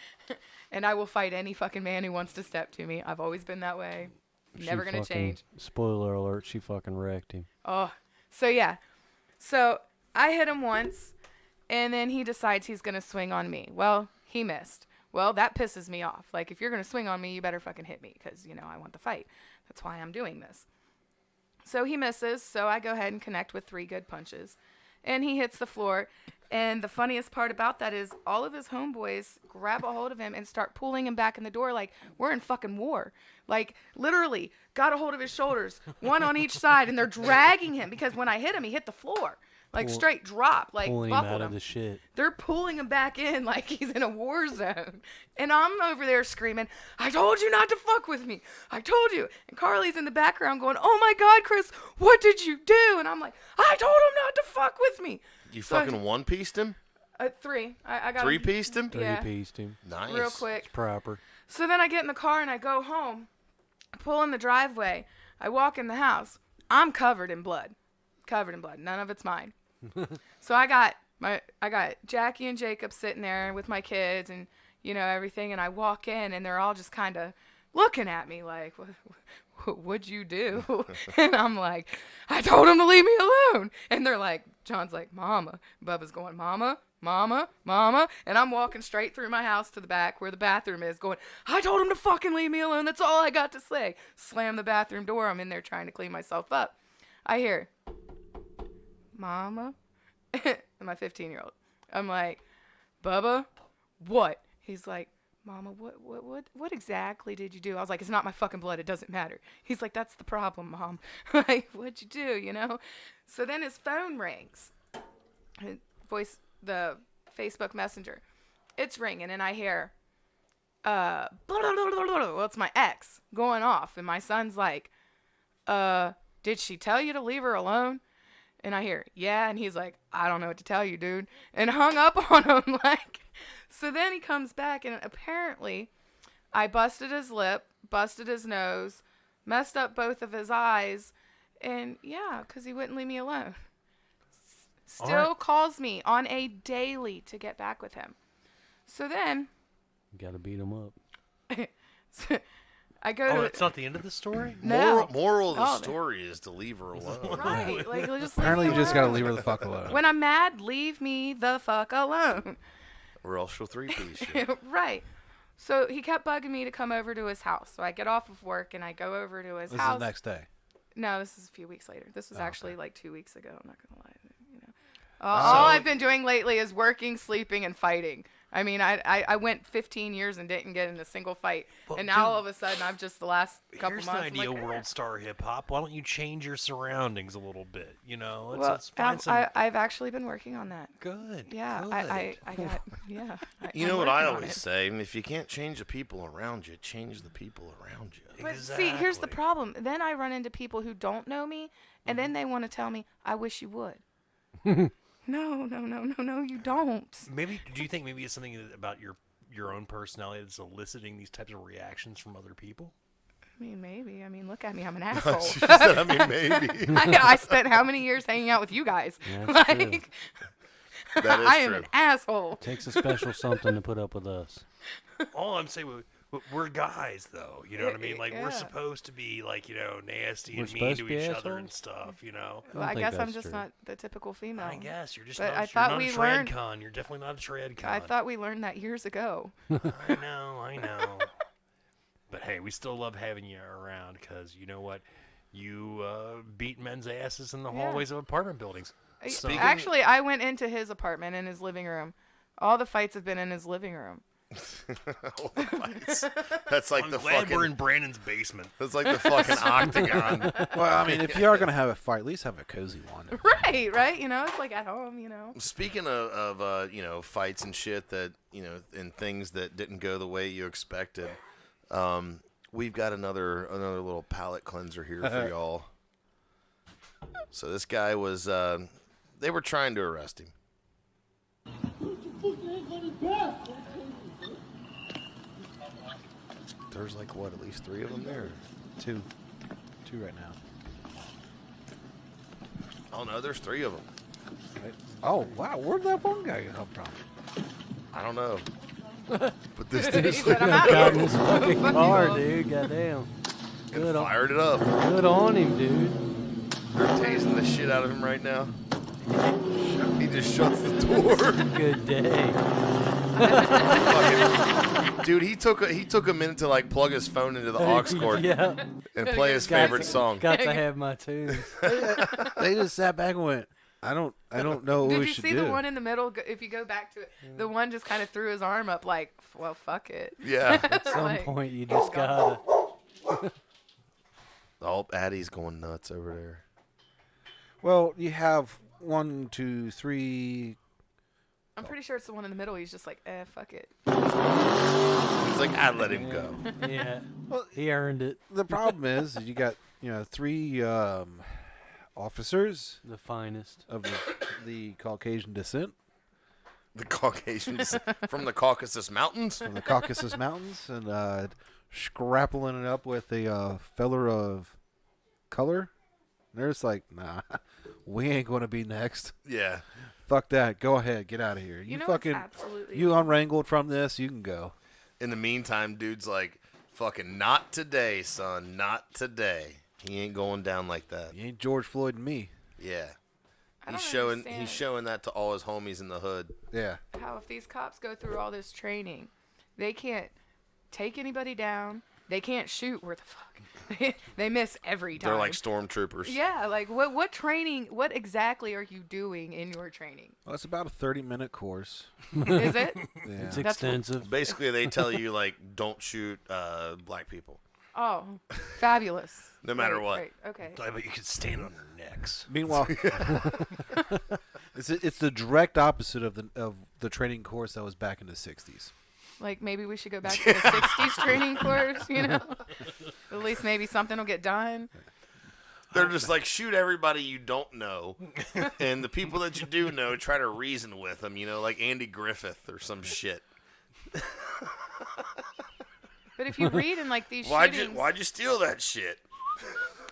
And I will fight any fucking man who wants to step to me. I've always been that way. Never going to change. Spoiler alert, she fucking wrecked him. Oh, so yeah. So I hit him once, and then he decides he's going to swing on me. Well, he missed. Well, that pisses me off. Like, if you're going to swing on me, you better fucking hit me because, you know, I want the fight. That's why I'm doing this. So he misses, so I go ahead and connect with 3 good punches. And he hits the floor. And the funniest part about that is all of his homeboys grab a hold of him and start pulling him back in the door like we're in fucking war. Like, literally, got a hold of his shoulders, one on each side, and they're dragging him because when I hit him, he hit the floor. Like, straight drop, like, pulling him out of the shit. They're pulling him back in like he's in a war zone. And I'm over there screaming, I told you not to fuck with me. I told you. And Carly's in the background going, oh my God, Chris, what did you do? And I'm like, I told him not to fuck with me. You fucking one-pieced him? 3. I got 3-pieced him? Yeah. 3-pieced him. Nice. Real quick. It's proper. So then I get in the car and I go home. I pull in the driveway. I walk in the house. I'm covered in blood. Covered in blood. None of it's mine. So I got Jackie and Jacob sitting there with my kids and, you know, everything. And I walk in and they're all just kind of looking at me like, what'd you do? And I'm like, I told him to leave me alone. And they're like, John's like, Mama. Bubba's going, Mama, Mama, Mama. And I'm walking straight through my house to the back where the bathroom is going, I told him to fucking leave me alone. That's all I got to say. Slam the bathroom door. I'm in there trying to clean myself up. I hear, Mama, and my 15-year-old. I'm like, Bubba, what? He's like, Mama, what exactly did you do? I was like, it's not my fucking blood. It doesn't matter. He's like, that's the problem, Mom. Like, what'd you do, you know? So then his phone rings. The Facebook Messenger. It's ringing, and I hear, blah, blah, blah, blah, blah. Well, it's my ex going off, and my son's like, did she tell you to leave her alone? And I hear, yeah, and he's like, I don't know what to tell you, dude, and hung up on him, like. So then he comes back, and apparently I busted his lip, busted his nose, messed up both of his eyes, and yeah, because he wouldn't leave me alone. Still calls me on a daily to get back with him. So then You gotta beat them up. I go Oh, to. that's not the end of the story? No. Moral of the Oh, story is to leave her alone. Right. Like, just Apparently, leave you me just gotta alone. leave her the fuck alone. When I'm mad, leave me the fuck alone. Or else she'll three-piece you. Right. So he kept bugging me to come over to his house. So I get off of work and I go over to his This house. is the next day. No, this is a few weeks later. This was actually like 2 weeks ago. I'm not gonna lie. You know, So- all I've been doing lately is working, sleeping, and fighting. I mean, I went 15 years and didn't get in a single fight, Well, and now dude, all of a sudden I've just the last couple Here's months. an I'm idea, like, world star hip hop. Why don't you change your surroundings a little bit? You know, Well, let's find some. I've actually been working on that. Good. Yeah, good. I got yeah. You I'm know what I working on always it. say? If you can't change the people around you, change the people around you. But see, here's the problem. Then I run into people who don't know me, and then they want to tell me, "I wish you would." No, you don't. Maybe do you think maybe it's something about your own personality that's eliciting these types of reactions from other people? I mean, maybe. I mean, look at me. I'm an asshole. She said, I mean, maybe. I spent how many years hanging out with you guys? Yeah, that's true. Like, That is I am true. an asshole. Takes a special something to put up with us. All I'm saying, we're guys, though. You know what I mean? Like, Yeah. we're supposed to be, like, you know, nasty We're and mean supposed to to be each other and assholes? stuff, you know? Well, I think guess I'm that's just true. not the typical female. I guess you're just But not, I you're thought not we a learned- con. You're definitely not a trad con. I thought we learned that years ago. I know. But hey, we still love having you around because you know what? You beat men's asses in the Yeah. hallways of apartment buildings. So- Actually, I went into his apartment in his living room. All the fights have been in his living room. All the fights. That's like I'm the glad fucking. we're in Brandon's basement. That's like the fucking octagon. Well, I mean, if you are gonna have a fight, at least have a cozy one. Right. You know, it's like at home. You know. Speaking of you know, fights and shit that, you know, and things that didn't go the way you expected, we've got another little palate cleanser here for y'all. So this guy was, they were trying to arrest him. There's like, what, at least 3 of them there? Two right now. Oh no, there's 3 of them. Right? Oh wow, where'd that one guy come from? I don't know. But this He dude's said, "I'm out Got of in here." his fucking Fuck you car, all. dude. Goddamn. Good on, fired it up. good on him, dude. They're tasing the shit out of him right now. He just shuts the door. Good day. Fucking- dude, he took a minute to like plug his phone into the aux cord Yeah. and play his Got favorite to- song. Got to have my tunes. They just sat back and went, I don't know what Did we you should see do. the one in the middle? If you go back to it, the one just kind of threw his arm up, like, well, fuck it. Yeah. At some Like, point, you just gotta. Oh, Addie's going nuts over there. Well, you have 1, 2, 3. I'm pretty sure it's the one in the middle. He's just like, fuck it. He's like, I let him go. Yeah. Well, He earned it. the problem is you got 3 officers The finest. of the Caucasian descent The Caucasians from the Caucasus Mountains. from the Caucasus Mountains and scrappling it up with a feller of color. And they're just like, nah, we ain't going to be next. Yeah. Fuck that. Go ahead. Get out of here. You know, fucking, it's absolutely. you unwrangled from this. You can go. In the meantime, dude's like, fucking not today, son. Not today. He ain't going down like that. You ain't George Floyd and me. Yeah. I He's don't showing understand he's showing that to all his homies in the hood. Yeah. how if these cops go through all this training, they can't take anybody down. They can't shoot. Where the fuck? They miss every time. They're like stormtroopers. Yeah, like what training? What exactly are you doing in your training? Well, it's about a 30-minute course. Is it? Yeah. It's That's- extensive. Basically, they tell you like, don't shoot black people. Oh, fabulous. No matter Great, what. great, okay. But you could stand on their necks. Meanwhile, it's the direct opposite of the training course that was back in the 60s. Like maybe we should go back to the 60s training course, you know? At least maybe something will get done. They're just like, shoot everybody you don't know, and the people that you do know, try to reason with them. You know, like Andy Griffith or some shit. But if you read in like these Why'd shootings, you steal that shit?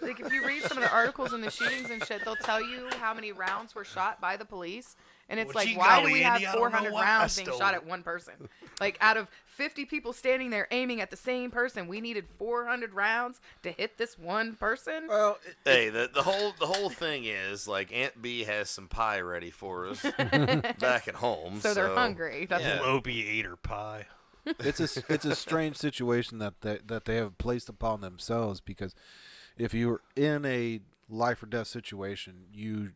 Like, if you read some of the articles in the shootings and shit, they'll tell you how many rounds were shot by the police. And it's like, why do we have 400 rounds being shot at one person? Like, out of 50 people standing there aiming at the same person, we needed 400 rounds to hit this one person? Well, hey, the whole thing is, like, Aunt B has some pie ready for us back at home. So they're hungry. That's Opie ate her pie. It's a strange situation that they have placed upon themselves, because if you're in a life or death situation, you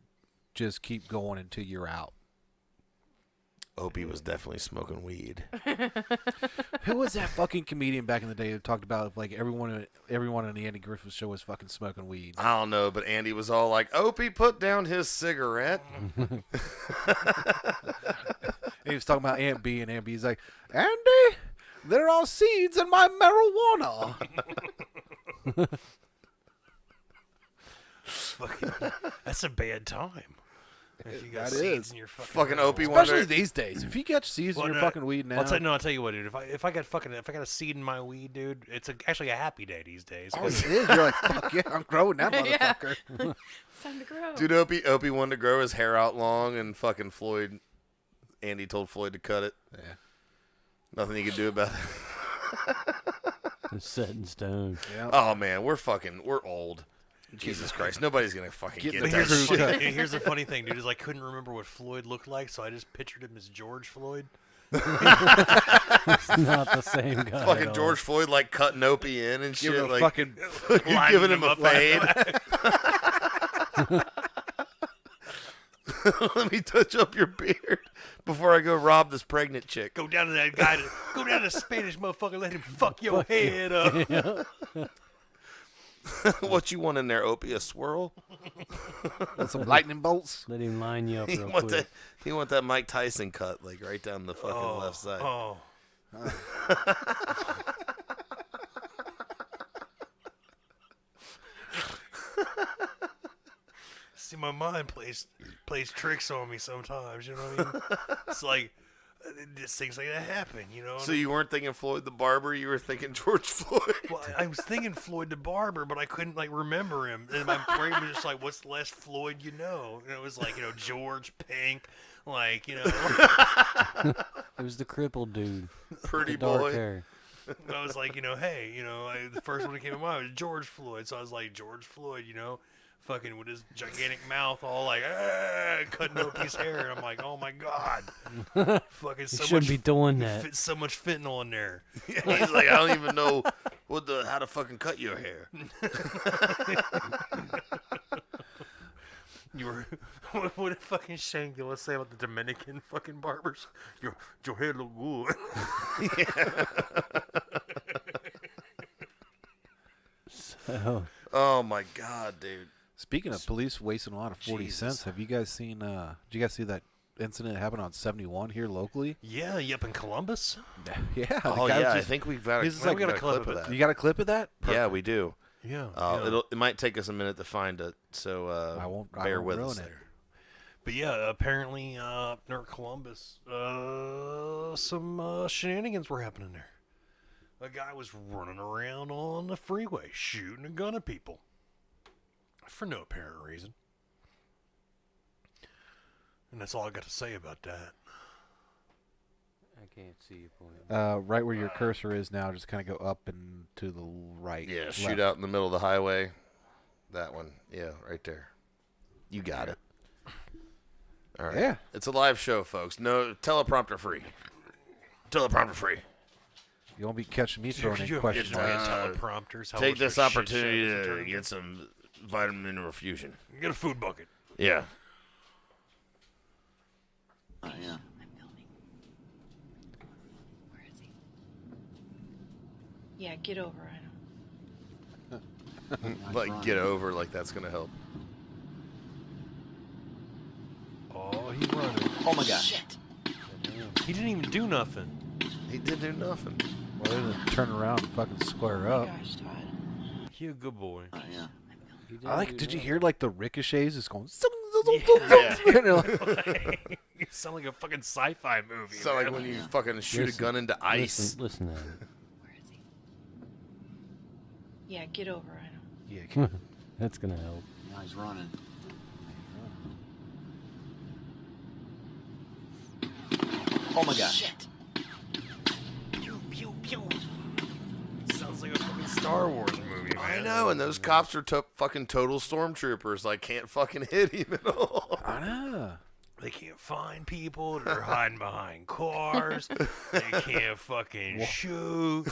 just keep going until you're out. Opie was definitely smoking weed. Who was that fucking comedian back in the day who talked about like everyone on the Andy Griffith Show was fucking smoking weed? I don't know, but Andy was all like, Opie put down his cigarette. He was talking about Aunt B, and Aunt B's like, Andy, there are seeds in my marijuana. That's a bad time. If you got That seeds is. in your Fucking Opie Especially these days. If you get seeds in your fucking weed now. I'll tell you what, dude. If I got a seed in my weed, dude, it's actually a happy day these days. Oh, it is. You're like, fuck yeah, I'm growing that motherfucker. It's time to grow. Dude, Opie wanted to grow his hair out long, and fucking Andy told Floyd to cut it. Yeah. Nothing you could do about it. It's set in stone. Yeah. Oh, man, we're old. Jesus Christ, nobody's going to fucking get that shit. Here's the funny thing, dude, is I couldn't remember what Floyd looked like, so I just pictured him as George Floyd. It's not the same guy. Fucking George Floyd, like, cutting Opie in and shit. Giving Like, fucking you're giving him a fade. Let me touch up your beard before I go rob this pregnant chick. Go down to that guy. Go down to the Spanish motherfucker. Let him fuck your head up. Yeah. What you want in there, Opie? A swirl? some lightning bolts. Let him line you up real want quick. He want that Mike Tyson cut, like right down the fucking left side. Oh. See, my mind plays tricks on me sometimes. You know what I mean? It's like just things like that happen. You know. So you weren't thinking Floyd the Barber, you were thinking George Floyd. Well, I was thinking Floyd the Barber, but I couldn't like remember him, and my brain was just like, "What's the last Floyd you know?" And it was like, George Pink, like It was the crippled dude. Pretty with the dark boy. hair. I was like, hey, the first one that came to mind was George Floyd, so I was like, George Floyd, fucking with his gigantic mouth, all like cutting Opie's hair, and I'm like, oh my god, fucking so shouldn't much be doing that. so much fentanyl in there. He's like, I don't even know how to fucking cut your hair. You were what did fucking Shane Gillis say about the Dominican fucking barbers? Your hair look good. So, Oh my god, dude. Speaking of police wasting a lot of 40 cents, have you guys seen, did you guys see that incident happen on 71 here locally? Yeah, you up in Columbus? Yeah. Oh yeah, I think we've got a clip of that. You got a clip of that? Yeah, we do. Yeah. It might take us a minute to find it, so I won't bear with ruin us it. there. But yeah, apparently near Columbus, some shenanigans were happening there. A guy was running around on the freeway shooting a gun at people for no apparent reason. And that's all I got to say about that. I can't see you point. Right where your cursor is now, just kind of go up and to the right. Yeah, left. shoot out in the middle of the highway. That one. Yeah, right there. You got it. All right. Yeah. It's a live show, folks. No teleprompter free. Teleprompter free. You won't be catching me throwing in questions. Teleprompters. Take this opportunity to get some vitamin mineral fusion. Get a food bucket. Yeah. Yeah. I'm filming. Where is he? Yeah, get over. I know. Like, get over, like that's going to help. Oh, he's running. Oh my God. Shit. He didn't even do nothing. He did do nothing. Well, other than turn around and fucking square up. Gosh, Todd. He a good boy. Yeah. I like. Did you hear like the ricochets? It's going. Yeah. You know? You sound like a fucking sci-fi movie. So like man. when you fucking shoot a gun into ice. Listen to him. Where is he? Yeah, get over. I know. Yeah. That's gonna help. Now he's running. Oh my god. Shit. Pew, pew, pew. Sounds like a fucking Star Wars movie, man. I know, and those cops are fucking total stormtroopers. Like, can't fucking hit him at all. I know. They can't find people. They're hiding behind cars. They can't fucking shoot.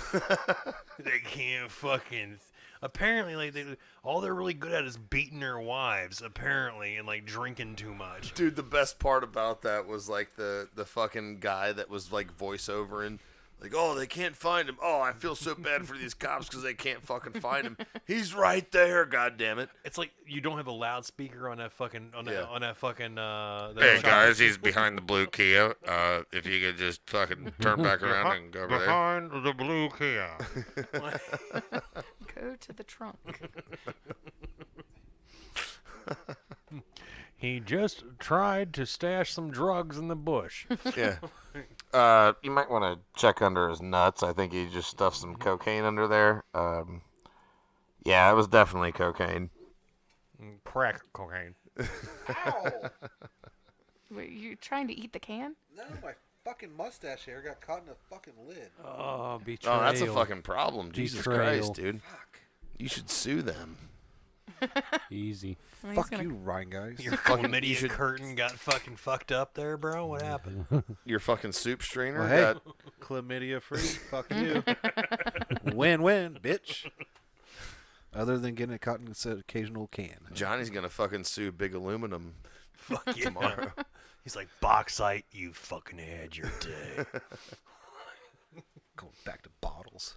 They can't fucking. Apparently, like all they're really good at is beating their wives. Apparently, and like drinking too much. Dude, the best part about that was like the fucking guy that was like voiceover and like, oh, they can't find him. Oh, I feel so bad for these cops because they can't fucking find him. He's right there. God damn it! It's like you don't have a loudspeaker on that fucking Hey guys, he's behind the blue Kia. If you could just fucking turn back around and go over there. Behind the blue Kia. Go to the trunk. He just tried to stash some drugs in the bush. Yeah. You might want to check under his nuts. I think he just stuffed some cocaine under there. Yeah, it was definitely cocaine. Crack cocaine. Ow! Wait, you trying to eat the can? No, my fucking mustache hair got caught in the fucking lid. Oh, betrayal. Oh, that's a fucking problem. Jesus Christ, dude. Fuck. You should sue them. Easy. Well, Fuck gonna- you, Ryan, guys. Your chlamydia curtain got fucking fucked up there, bro? What happened? Your fucking soup strainer Well, hey, got... chlamydia free. Fuck you. Win-win, bitch. Other than getting it caught in an occasional can. Johnny's gonna fucking sue Big Aluminum. Fuck yeah. Tomorrow. He's like, Bauxite, you fucking had your day. Going back to bottles.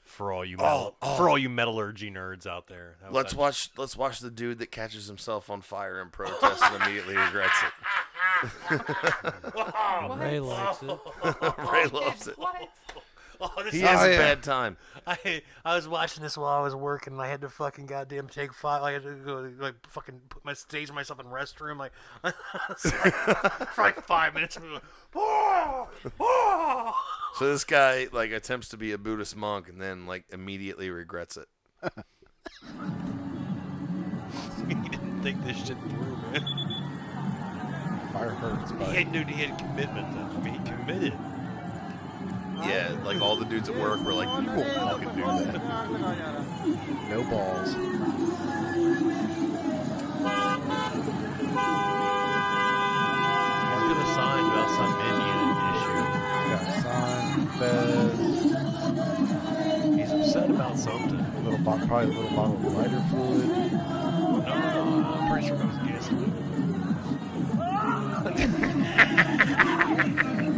For all you for all you metallurgy nerds out there. Let's watch the dude that catches himself on fire in protest and immediately regrets it. Ray likes it. Ray loves it. What? Oh, this He is has a bad time. I was watching this while I was working, and I had to fucking goddamn take five. I had to go like fucking stage myself in the restroom like, for like 5 minutes. And like, So this guy like attempts to be a Buddhist monk and then like immediately regrets it. He didn't think this shit through, man. Fire hurts, but He had commitment. Though. I mean, he committed. Yeah, like all the dudes at work were like, you won't fucking do that. no balls. He's got a sign about some Indian issue. Got sign, fez, He's upset about something. probably a little bottle of lighter fluid. No, I'm pretty sure it was gasoline.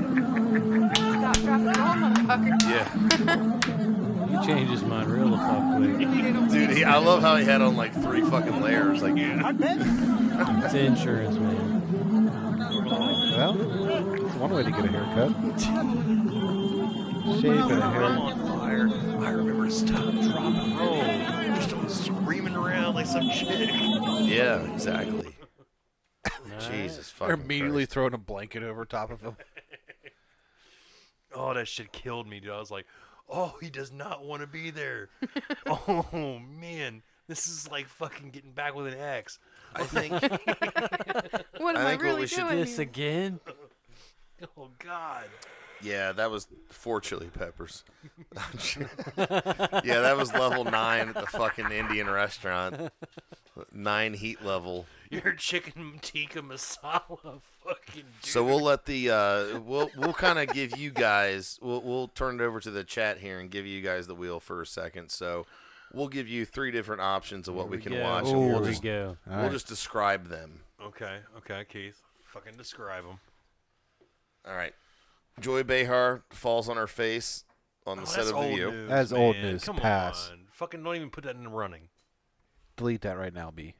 Stop, drop, and roll, motherfucker. Yeah. He changed his mind real fuck quick. Dude, I love how he had on like 3 fucking layers. Like, It's insurance, man. Well, it's one way to get a haircut. Shave and a I'm hair. on fire. I remember stop, drop, and roll. Just screaming around like some chick. yeah, exactly. Jesus They're fucking immediately Christ. throwing a blanket over top of him. Oh, that shit killed me, dude. I was like, oh, he does not want to be there. Oh, man. This is like fucking getting back with an ex. I think What am I think what really we should doing This here? again? Oh, God. yeah, that was 4 chili peppers. Yeah, that was level 9 at the fucking Indian restaurant. 9 heat level. Your chicken tikka masala fucking dude. So we'll let the we'll kind of give you guys we'll turn it over to the chat here and give you guys the wheel for a second. So we'll give you 3 different options of what we can watch, and Here we'll we just go. we'll just describe them. Okay, Keith. Fucking describe them. All right. Joy Behar falls on her face on the set that's of The old View. news, That's old man. news. Come Pass. on. Fucking don't even put that in the running. Delete that right now, B.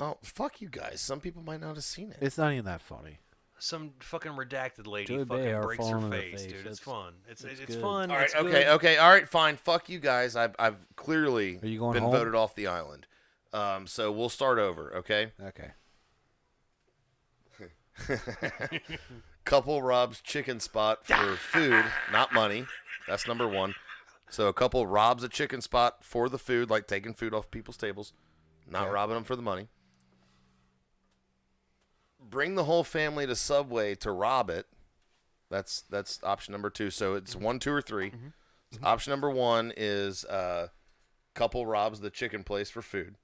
Oh, fuck you guys. Some people might not have seen it. It's not even that funny. Some fucking redacted lady Joy fucking Behar breaks her falling on her face, face. dude. It's That's- fun. It's good. fun. All right, It's okay, good. okay. All right, fine. Fuck you guys. I've clearly Are you going been home? voted off the island. So we'll start over, okay? Okay. Couple robs chicken spot for food, not money. That's number 1. So a couple robs a chicken spot for the food, like taking food off people's tables, not robbing them for the money. Bring the whole family to Subway to rob it. That's option number 2. So it's 1, 2, or 3. So option number 1 is couple robs the chicken place for food.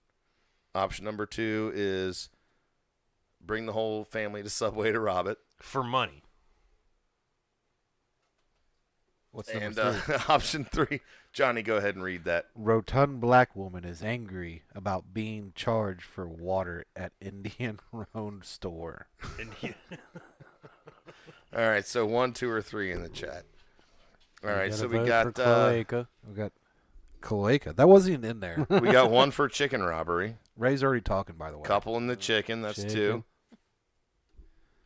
Option number 2 is bring the whole family to Subway to rob it for money. What's and number 3? Option 3, Johnny, go ahead and read that. Rotund black woman is angry about being charged for water at Indian Road store. All right, so 1, 2, or 3 in the chat. All right, so we vote got for Cloaca. We got Cloaca. That wasn't even in there. we got 1 for chicken robbery. Ray's already talking, by the way. Couple in the chicken. That's 2.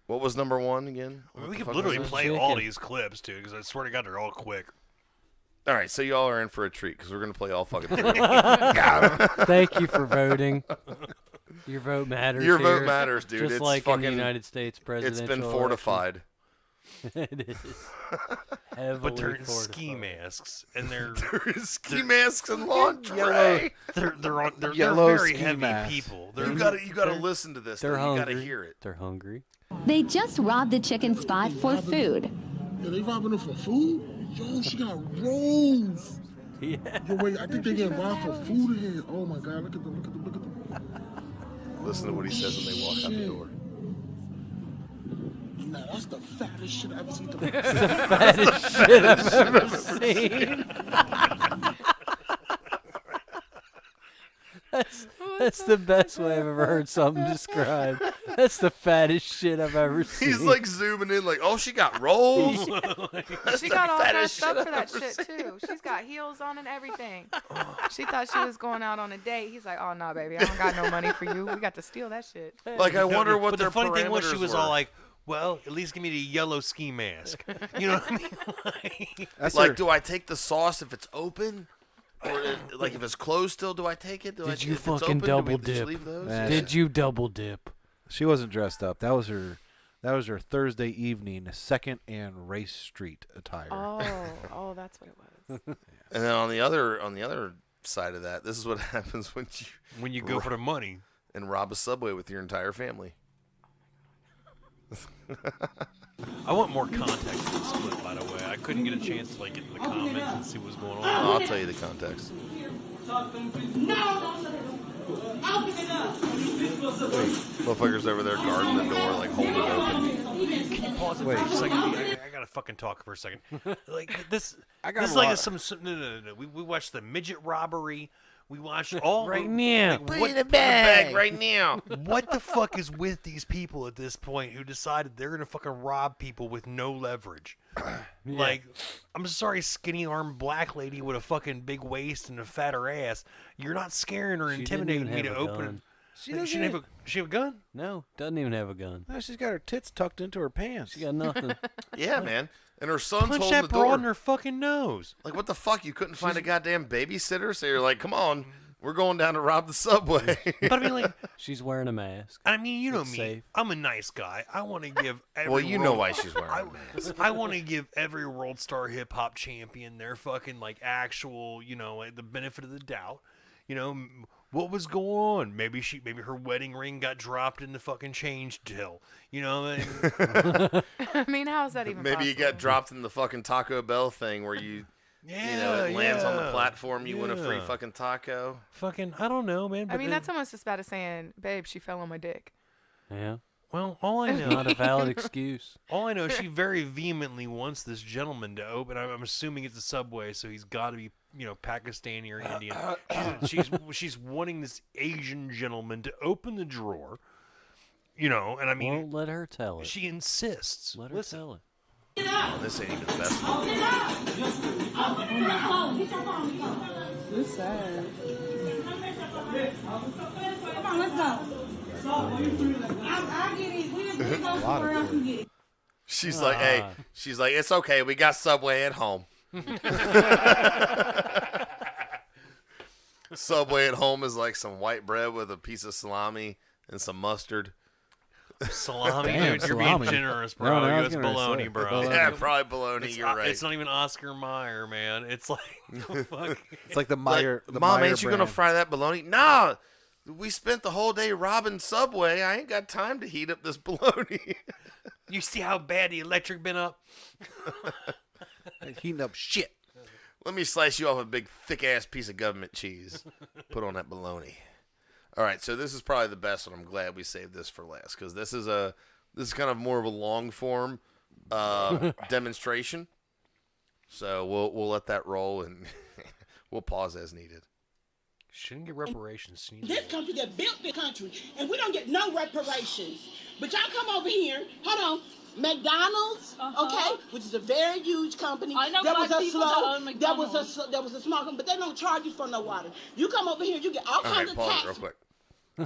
What was number 1 again? We could literally play all these clips, dude, because I swear to God, they're all quick. All right, so y'all are in for a treat because we're going to play all fucking 3. Thank you for voting. Your vote matters. Your vote matters, dude. Just it's like fucking, in the United States presidential It's been fortified. It is. But they're in fortified. ski masks, and they're ski masks and lingerie. They're very ski heavy masks. people. You gotta listen to this. They're though. hungry. You gotta hear it. They're hungry. They just robbed the chicken spot for food. Yeah, they robbing them for food? Yo, she got rolls. Yeah. Yo, wait, I think they get robbed for food in here. Oh my God, look at them. Listen to what he says when they walk out the door. Nah, that's the fattest shit I've ever seen. That's the fattest shit I've ever seen. That's the best way I've ever heard something described. That's the fattest shit I've ever seen. He's like zooming in, like, oh, she got rolls. She got all dressed up for that shit too. She's got heels on and everything. She thought she was going out on a date. He's like, oh no, baby, I don't got no money for you. We got to steal that shit. Like, I wonder what But their the funny thing was, she parameters was were. all like, well, at least give me the yellow ski mask. You know what I mean? Like, do I take the sauce if it's open? Or, like, if it's closed still, do I take it? Did you if it's fucking open, double do we just dip? leave those? Did you double dip? She wasn't dressed up. That was her Thursday evening second and Race Street attire. Oh, that's what it was. And then on the other side of that, this is what happens when you go for the money and rob a Subway with your entire family. I want more context to this clip, by the way. I couldn't get a chance to like get in the comments and see what's going on. I'll tell you the context. Motherfuckers over there guarding the door, like holding it open. Can you pause it for a second? I gotta fucking talk for a second. Like this, got this a is like lot. no. We watched the midget robbery. We watched all Right now. Like, Put it in the bag right now. What the fuck is with these people at this point who decided they're gonna fucking rob people with no leverage? Like, I'm sorry, skinny armed black lady with a fucking big waist and a fatter ass. You're not scaring or She intimidating didn't me even to have a open. gun. She have a gun? No, doesn't even have a gun. No, she's got her tits tucked into her pants. She got nothing. Yeah, man. And her son's Punch holding that the broad door. in her fucking nose. Like, what the fuck? You couldn't find a goddamn babysitter? So you're like, come on. We're going down to rob the Subway. But I mean, like, She's wearing a mask. I mean, you know It's me. safe. I'm a nice guy. I want to give every Well, you know why she's wearing a mask. I want to give every world star hip hop champion their fucking like actual, you know, like, the benefit of the doubt. You know, what was going on? Maybe her wedding ring got dropped in the fucking change till. You know, I mean, how is that even Maybe you possible? got dropped in the fucking Taco Bell thing where you know, it lands on the platform, you win a free fucking taco. Fucking, I don't know, man. I mean, that's almost as bad as saying, babe, she fell on my dick. Yeah. Well, all I know, Not a valid excuse. All I know, she very vehemently wants this gentleman to open. I'm assuming it's a Subway, so he's got to be, you know, Pakistani or Indian. She's wanting this Asian gentleman to open the drawer, you know, and I mean, Well, let her tell it. she insists. Let her tell it. Oh, this ain't even the best one. This sad. Come on, let's go. I'll get it. We just go somewhere else and get it. She's like, hey, it's okay. We got Subway at home. Subway at home is like some white bread with a piece of salami and some mustard. Salami, Damn, dude, you're salami. being generous, bro. No, I was It's gonna bologna, say, bro. bologna. Yeah, probably bologna. You're right. It's not even Oscar Mayer, man. It's like, the fuck? It's like the Meyer. Like, the Mom, Meyer ain't you gonna brand. fry that bologna? Nah. We spent the whole day robbing Subway. I ain't got time to heat up this bologna. You see how bad the electric been up? Heating up shit. Let me slice you off a big, thick-ass piece of government cheese. Put on that bologna. All right, so this is probably the best one. I'm glad we saved this for last because this is kind of more of a long-form demonstration. So we'll let that roll and we'll pause as needed. Shouldn't get reparations. This country that built the country, and we don't get no reparations. But y'all come over here. Hold on. McDonald's, okay, which is a very huge company. I know that was black a people slow. that own McDonald's. That was a small company, but they don't charge you for no water. You come over here, you get all kinds of pause tax. real quick.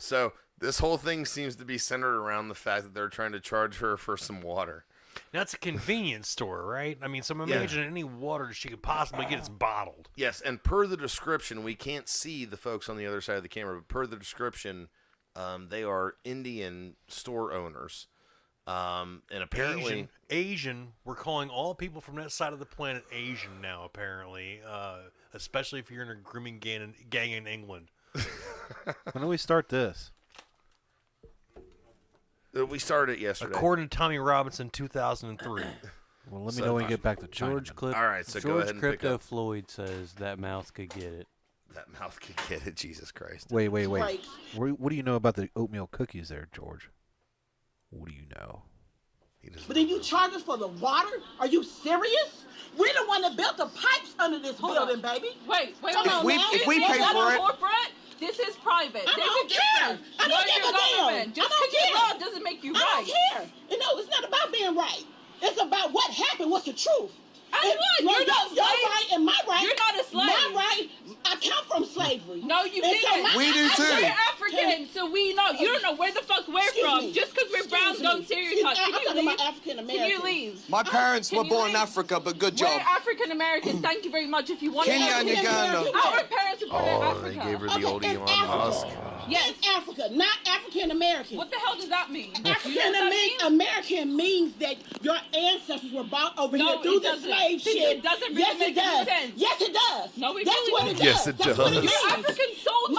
So this whole thing seems to be centered around the fact that they're trying to charge her for some water. Now, it's a convenience store, right? I mean, so imagine any water she could possibly get is bottled. Yes, and per the description, we can't see the folks on the other side of the camera, but per the description, they are Indian store owners. And apparently... Asian. We're calling all people from that side of the planet Asian now, apparently. Especially if you're in a grooming gang in England. When do we start this? We started it yesterday. According to Tommy Robinson, 2003. Well, let me know when we get back to China. All right, so go George ahead and pick Crypto up. Floyd says that mouth could get it. That mouth could get it, Jesus Christ. Wait. Right. What do you know about the oatmeal cookies there, George? What do you know? But then you charge us for the water? Are you serious? We're the one that built the pipes under this building, baby. Wait. Come on now. If we pay for it. Corporate, this is private. I don't care. I don't give a damn. Just I don't because care. law doesn't make you I right. don't care. You know, it's not about being right. It's about what happened. What's the truth? You're not your right and my right. You're not a slave. My right. I come from slavery. No, you And didn't. so We do too. We're African, so we know. You don't know where the fuck we're Excuse from. me. Just because we're brown, Excuse don't me. stereotype. I'm Can you talking leave? about African Can Americans. you leave? My parents Can were you born in leave? Africa, but good job. We're African American. Thank you very much. If you want Kenya and Uganda. Our parents were born in Oh, Africa. they gave her the old in Elon Africa. Musk. Yes. In Africa, not African American. What the hell does that mean? You know African what that means? American means that your ancestors were brought over No, here through it the doesn't. slave See, shit. it doesn't really yes, it make any does. sense. Yes, it does. No, it That's really what it doesn't. does. Yes, it That's what does. means. You're African soldiers.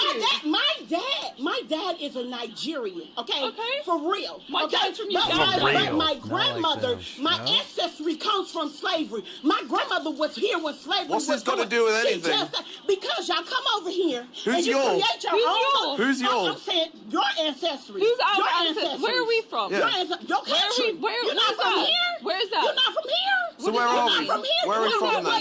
My dad is a Nigerian. Okay. Okay. For real. My okay? dad's from But Uganda. my For my real. grandmother, them. my ancestry comes from slavery. My grandmother was here when slavery What's was this got to going. do with She anything? because y'all come over here and Who's you yours? create your Who's own. yours? Who's yours? I'm saying your ancestry. Who's our your ancestors? Where are we from? Your ancestry. Your country. You're not from here. Where's that? You're not from here. So where You're are not we? from here. Where are we You're from not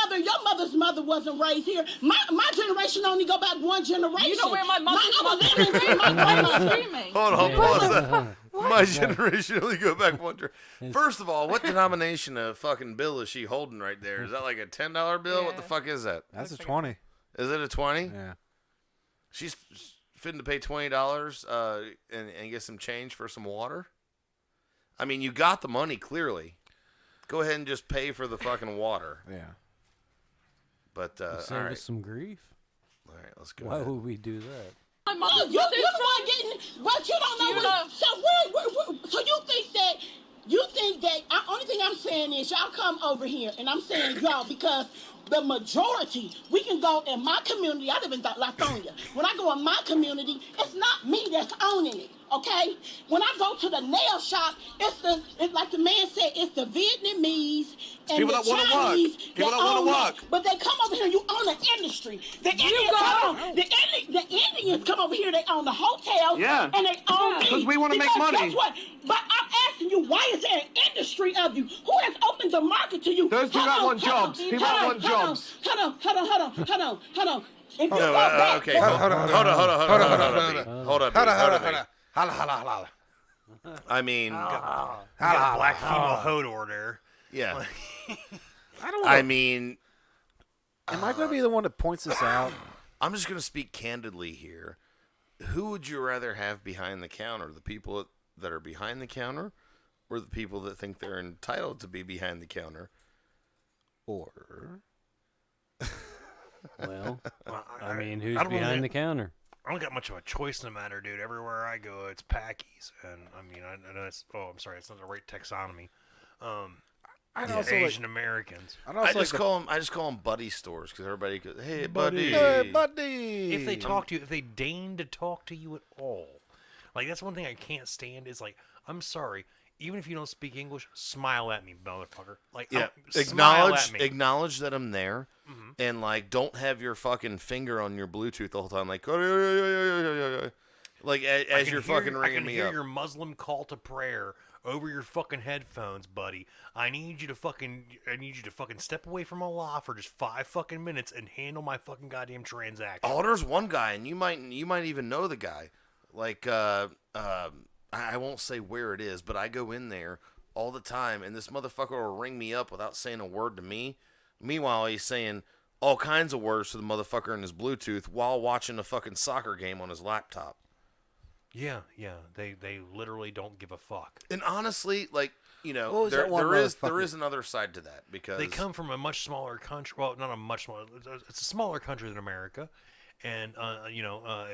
then? Your mother's mother wasn't raised here. My generation only go back one generation. You know where my mother's I was mother living is? my grandmother. Screaming. Hold on, pause that. My generation only go back one year. First of all, what denomination of fucking bill is she holding right there? Is that like a $10 bill? What the fuck is that? That's a 20. Is it a 20? Yeah. She's fitting to pay $20 and get some change for some water? I mean, you got the money, clearly. Go ahead and just pay for the fucking water. Yeah. But, Save all right. us some grief. All right, let's go Why ahead. would we do that? My Oh, mother's you're mother's the one getting, but you don't know You what. know- So you think that only thing I'm saying is y'all come over here, and I'm saying y'all because the majority, we can go in my community. I live in Lithonia. When I go in my community, it's not me that's owning it. Okay? When I go to the nail shop, it's like the man said, it's the Vietnamese and people the that wanna work. Chinese People that wanna own it. work. But they come over here, you own an industry. The Indians come over here, they own the hotels. Yeah. And they own Because me. we wanna make Because money. Guess what? But I'm asking you, why is there an industry of you? Who has opened the market to you? Those people that want jobs. People that want jobs. Hold on. If you No, go back, okay, hold up. I mean, You got a black female hodor there. yeah. I don't know. I mean, Am I going to be the one that points this out? I'm just going to speak candidly here. Who would you rather have behind the counter? The people that are behind the counter or the people that think they're entitled to be behind the counter? Or Well, I mean, who's I don't behind know. the counter? I don't got much of a choice in the matter, dude. Everywhere I go, it's Packies, and I mean, I know it's. Oh, I'm sorry, it's not the right taxonomy. Asian Americans. I just call them buddy stores because everybody goes, "Hey, buddy, hey, buddy." If they talk to you, if they deign to talk to you at all, like that's one thing I can't stand. Is like, I'm sorry, even if you don't speak English, smile at me, motherfucker. Like, yeah, smile at me. acknowledge that I'm there, and like, don't have your fucking finger on your Bluetooth the whole time, like, like as you're fucking ringing me up. I can hear your Muslim call to prayer over your fucking headphones, buddy. I need you to fucking step away from Allah for just 5 fucking minutes and handle my fucking goddamn transaction. Oh, there's one guy, and you might even know the guy. Like, I won't say where it is, but I go in there all the time, and this motherfucker will ring me up without saying a word to me. Meanwhile, he's saying all kinds of words to the motherfucker in his Bluetooth while watching a fucking soccer game on his laptop. Yeah, they literally don't give a fuck. And honestly, like, you know, there is another side to that because they come from a much smaller country. Well, not a much smaller. It's a smaller country than America, and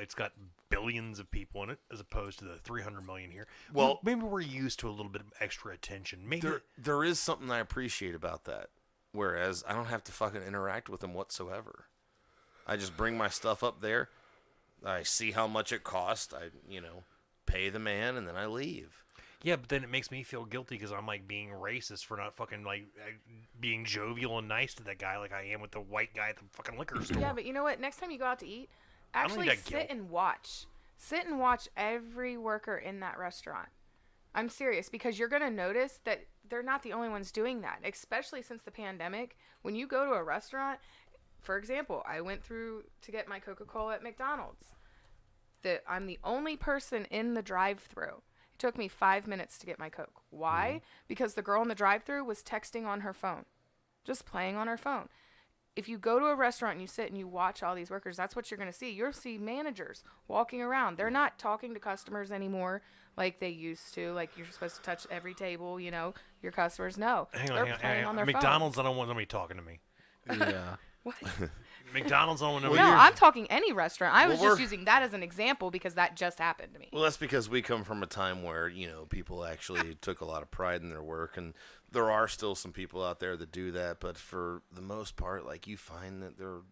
it's got billions of people in it as opposed to the 300 million here. Well, maybe we're used to a little bit of extra attention. Maybe there is something I appreciate about that. Whereas I don't have to fucking interact with them whatsoever. I just bring my stuff up there. I see how much it costs. I, pay the man, and then I leave. Yeah, but then it makes me feel guilty because I'm like being racist for not fucking like being jovial and nice to that guy like I am with the white guy at the fucking liquor store. Yeah, but you know what? Next time you go out to eat, actually sit and watch. Sit and watch every worker in that restaurant. I'm serious because you're going to notice that they're not the only ones doing that, especially since the pandemic. When you go to a restaurant, for example, I went through to get my Coca-Cola at McDonald's. I'm the only person in the drive-thru. It took me 5 minutes to get my Coke. Why? Mm-hmm. Because the girl in the drive-thru was texting on her phone, just playing on her phone. If you go to a restaurant and you sit and you watch all these workers, that's what you're going to see. You'll see managers walking around. They're not talking to customers anymore like they used to. Like you're supposed to touch every table, your customers. No, they're playing on their McDonald's, phones. I don't want somebody talking to me. Yeah. What? McDonald's, I don't want No, I'm talking any restaurant. I was just using that as an example because that just happened to me. Well, that's because we come from a time where, people actually took a lot of pride in their work, and there are still some people out there that do that, but for the most part, like, you find that they're...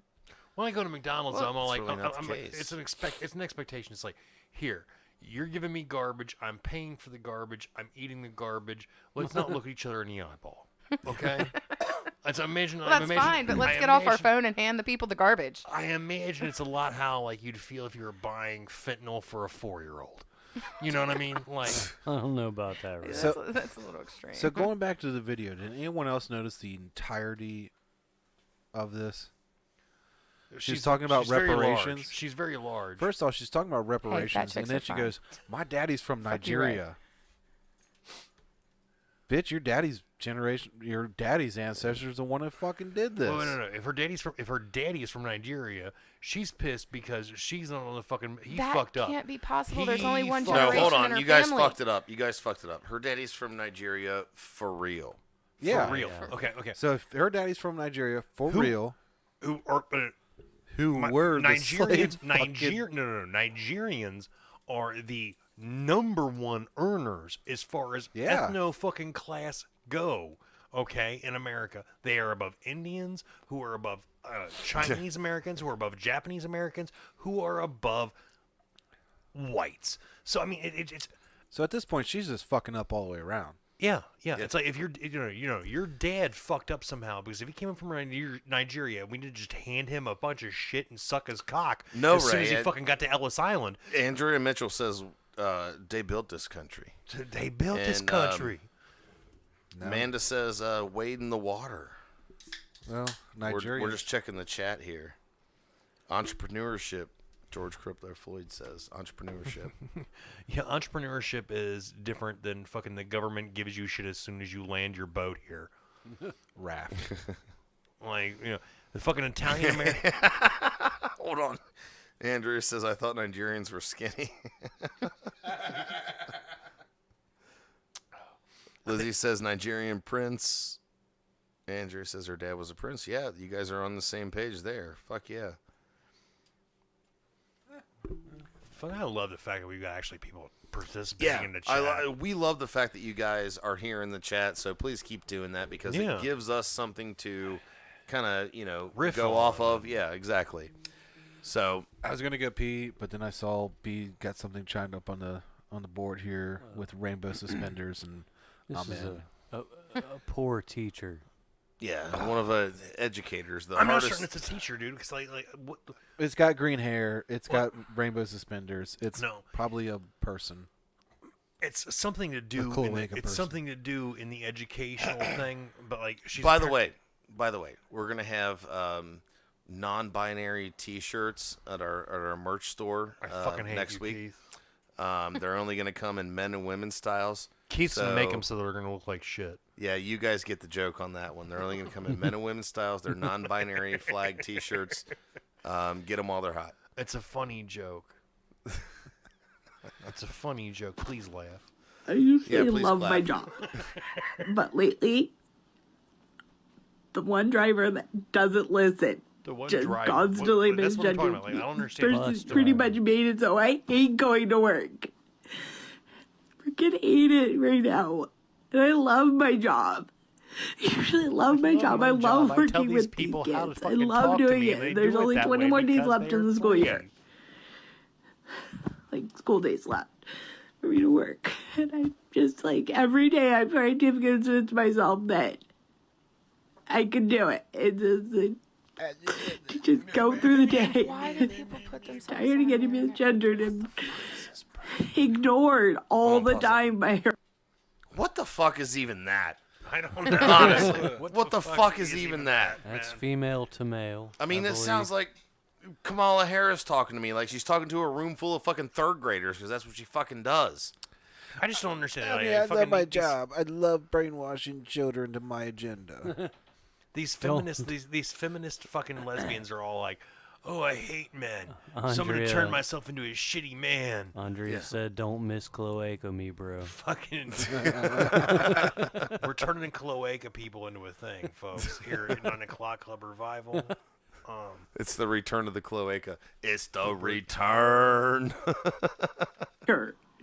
When I go to McDonald's, I'm all like, really it's an expectation. It's like, here, you're giving me garbage, I'm paying for the garbage, I'm eating the garbage, let's not look at each other in the eyeball, okay? That's fine, but let's get off our phone and hand the people the garbage. I imagine it's a lot how like you'd feel if you were buying fentanyl for a 4-year-old. You know what I mean? Like, I don't know about that. Really. That's a little extreme. So going back to the video, did anyone else notice the entirety of this? She's talking about reparations. She's very large. First off, she's talking about reparations, and then she goes, "My daddy's from Nigeria." Bitch, your daddy's ancestors the one that fucking did this. Oh, no. If her daddy is from Nigeria, she's pissed because she's not on the fucking. He fucked up. That can't be possible. There's only one generation. No, hold on. In her You guys family. fucked it up. Her daddy's from Nigeria for real. Yeah. For real. Yeah. Okay. So if her daddy's from Nigeria for real, who were Nigerians? The Nigerians are the number one earners as far as ethno fucking class go. Okay, in America, they are above Indians, who are above Chinese Americans, who are above Japanese Americans, who are above whites. So I mean, it's. So at this point, she's just fucking up all the way around. Yeah. It's like if your dad fucked up somehow because if he came in from Nigeria, we need to just hand him a bunch of shit and suck his cock as soon as he fucking got to Ellis Island. Andrea Mitchell says they built this country. They built this country. Amanda says wade in the water. Well, Nigeria. We're just checking the chat here. Entrepreneurship. George Crippler Floyd says entrepreneurship. Yeah, entrepreneurship is different than fucking the government gives you shit as soon as you land your boat here. Raft. Like, the fucking Italian American. Hold on. Andrea says, I thought Nigerians were skinny. Lizzie says, Nigerian prince. Andrea says her dad was a prince. Yeah, you guys are on the same page there. Fuck yeah. I love the fact that we've got actually people participating in the chat. We love the fact that you guys are here in the chat, so please keep doing that because it gives us something to kind of, riff go on. off of. Yeah, exactly. So I was gonna go pee, but then I saw B got something chimed up on the board here with rainbow suspenders, and This is a poor teacher. Yeah, one of the educators. I'm not certain it's a teacher, dude. Because what? It's got green hair. It's got rainbow suspenders. It's No. probably a person. It's something to do. It's something to do in the educational thing. But she's. By the way, we're gonna have non-binary T-shirts at our merch store I fucking hate next you, week. Keith. They're only gonna come in men and women's styles. Keith's gonna make them so they're gonna look like shit. Yeah, you guys get the joke on that one. They're only gonna come in men and women's styles. They're non-binary flag T-shirts. Get them while they're hot. It's a funny joke. It's a funny joke. Please laugh. I usually please love clap. my job, but lately, the one driver that doesn't listen The one just driver. constantly That's what I'm talking misgenders about. I don't me. understand. Person's pretty much made it so I hate going to work. Freaking hate it right now, and I love my job. I usually love my job. I love I tell working these with these people how to kids. I fucking love talk to doing me, and they it. There's do it only that 20 way more days because left in the they're school free. year. Like school days left for me to work. And I'm just every day I'm trying to convince myself that I can do it. It's just, to just go through the day. Why do people put themselves Tired of getting misgendered and ignored all the time by her. What the fuck is even that? I don't know. Honestly, what the fuck is even that? That's female to male. I mean, it believe. sounds like Kamala Harris talking to me, like she's talking to a room full of fucking third graders, because that's what she fucking does. I just don't understand. I love my job. I love brainwashing children to my agenda. These feminists, these feminist fucking lesbians are all like, "Oh, I hate men. So I'm gonna turn myself into a shitty man." Andrea said, "Don't miss cloaca me, bro." Fucking, we're turning cloaca people into a thing, folks. Here at 9 O'Clock Club Revival. It's the return of the cloaca. It's the return.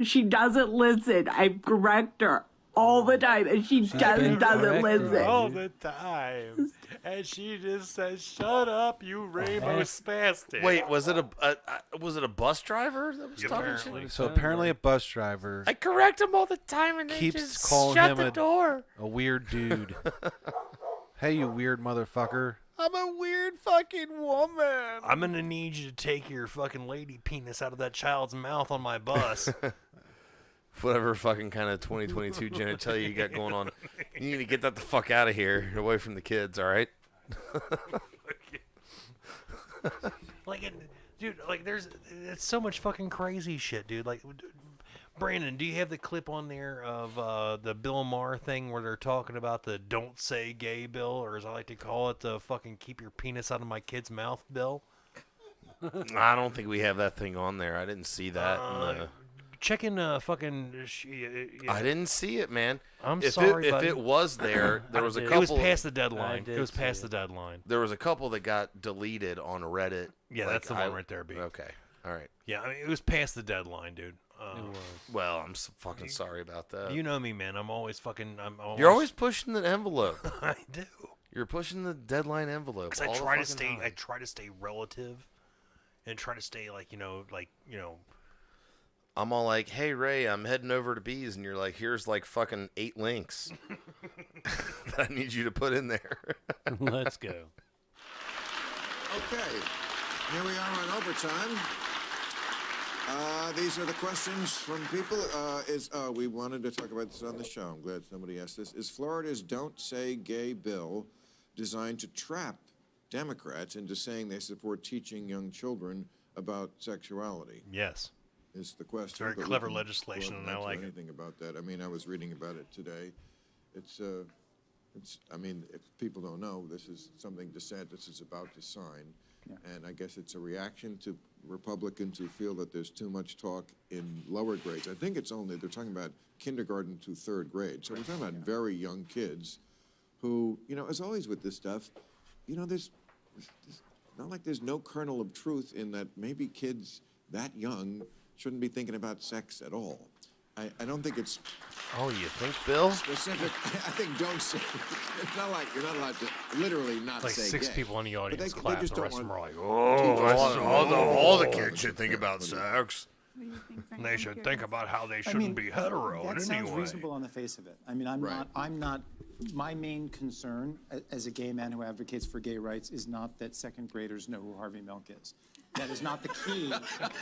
She doesn't listen. I correct her all the time, and she doesn't listen. All the time. And she just says, "Shut up, you rainbow spastic." Wait, was it a bus driver that was talking shit? So apparently a bus driver I correct him all the time, and they keeps just calling shut him the door. a weird dude. Hey, you weird motherfucker. I'm a weird fucking woman. I'm gonna need you to take your fucking lady penis out of that child's mouth on my bus. Whatever fucking kind of 2022 genitalia you got going on, you need to get that the fuck out of here, away from the kids. All right. Dude, it's so much fucking crazy shit, dude. Brandon, do you have the clip on there of the Bill Maher thing where they're talking about the "Don't Say Gay" bill, or as I like to call it, the fucking "Keep Your Penis Out of My Kid's Mouth" bill? I don't think we have that thing on there. I didn't see that. Check in fucking. I didn't see it, man. I'm if sorry, if buddy. it was there was a couple. It was past the deadline. It was past the deadline. There was a couple that got deleted on Reddit. Yeah, that's the one right there, B. Okay, all right. Yeah, I mean, it was past the deadline, dude. Well, I'm fucking sorry about that. You know me, man. I'm always fucking. You're always pushing the envelope. I do. You're pushing the deadline envelope. Because I try to stay. I try to stay relative, and try to stay I'm all like, "Hey Ray, I'm heading over to B's," and you're like, "Here's fucking 8 links that I need you to put in there." Let's go. Okay, here we are on overtime. These are the questions from people. We wanted to talk about this on the show. I'm glad somebody asked this. Is Florida's "Don't Say Gay" bill designed to trap Democrats into saying they support teaching young children about sexuality? Yes. Is the question. It's very clever legislation, and I like it. Anything about that? I mean, I was reading about it today. I mean, if people don't know, this is something DeSantis is about to sign, and I guess it's a reaction to Republicans who feel that there's too much talk in lower grades. I think they're talking about kindergarten to third grade. So we're talking about very young kids who, as always with this stuff, there's not like there's no kernel of truth in that maybe kids that young shouldn't be thinking about sex at all. I don't think it's. Oh, you think, Bill? Specific. I think don't say. It's not like you're not allowed to literally not like say 6 gay. people in the But audience they clap. just The don't rest of them are want like, all the kids should think about sex. They should think about how they shouldn't be hetero that in any sounds way. reasonable on the face of it. I mean, I'm not. My main concern as a gay man who advocates for gay rights is not that second graders know who Harvey Milk is. That is not the key.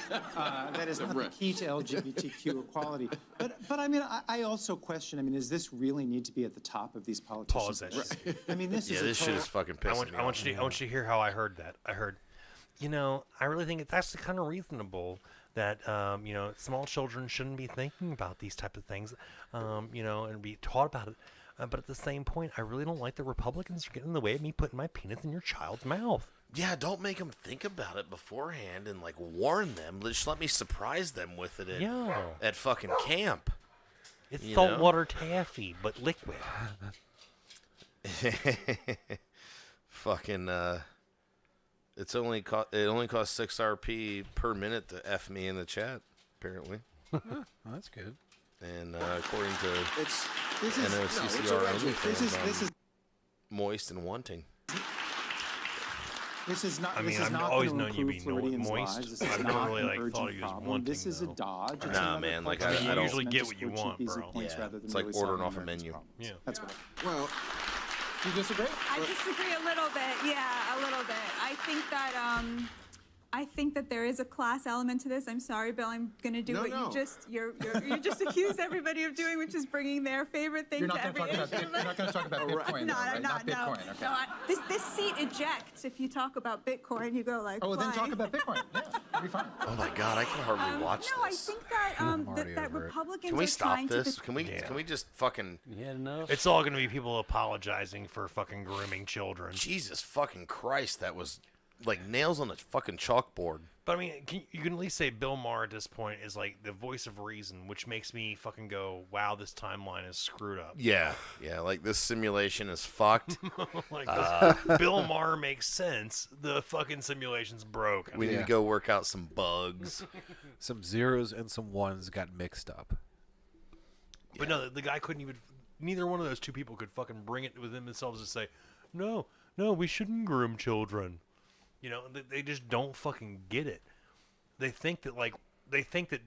That is not the key to LGBTQ equality. But I mean, I also question. I mean, does this really need to be at the top of these politicians? Pause that. I mean, this is this shit is fucking pissing me I want you to hear how I heard that. I heard, I really think it's actually kind of reasonable that small children shouldn't be thinking about these type of things, and be taught about it. But at the same point, I really don't like the Republicans getting in the way of me putting my penis in your child's mouth. Yeah, don't make them think about it beforehand and warn them. Just let me surprise them with it at fucking camp. It's saltwater taffy, but liquid. Fucking it only costs 6 RP per minute to F me in the chat, apparently. Oh, that's good. And according to this is NOCCR, moist and wanting. This is not. I mean, I've always known you be moist. I've never really thought you was wanting. This is a dodge. Nah, man. Like I you don't usually get what you want, bro. Yeah, it's like ordering off a menu. Yeah, that's what. Well, you disagree? I disagree a little bit. Yeah, a little bit. I think that there is a class element to this. I'm sorry, Bill. I'm going to do what you just accused everybody of doing, which is bringing their favorite thing to every issue. You're not going to talk about Bitcoin. No, right? I'm not. Bitcoin. Okay. No, this seat ejects if you talk about Bitcoin. You go like. Oh, then talk about Bitcoin. Yeah, it'll be fine. Oh my God, I can hardly watch no, this. I think that that Republicans Can we are stop trying this? to. Can we just fucking? Yeah, no. It's all going to be people apologizing for fucking grooming children. Jesus fucking Christ, that was like nails on a fucking chalkboard. But I mean, you can at least say Bill Maher at this point is like the voice of reason, which makes me fucking go, wow, this timeline is screwed up. Yeah, like this simulation is fucked. Bill Maher makes sense. The fucking simulation's broke. We need to go work out some bugs. Some zeros and some ones got mixed up. But no, the guy couldn't even. Neither one of those two people could fucking bring it within themselves to say, no, we shouldn't groom children. They just don't fucking get it. They think that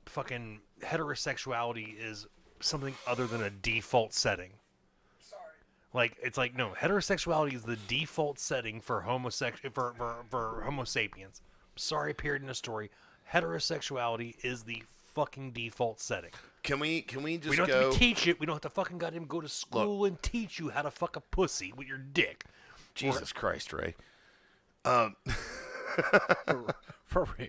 fucking heterosexuality is something other than a default setting. Sorry. It's like no, heterosexuality is the default setting for Homo sapiens. Sorry, period in the story. Heterosexuality is the fucking default setting. Can we just we don't have to teach it. We don't have to fucking goddamn go to school and teach you how to fuck a pussy with your dick. Jesus Christ, Ray. For real.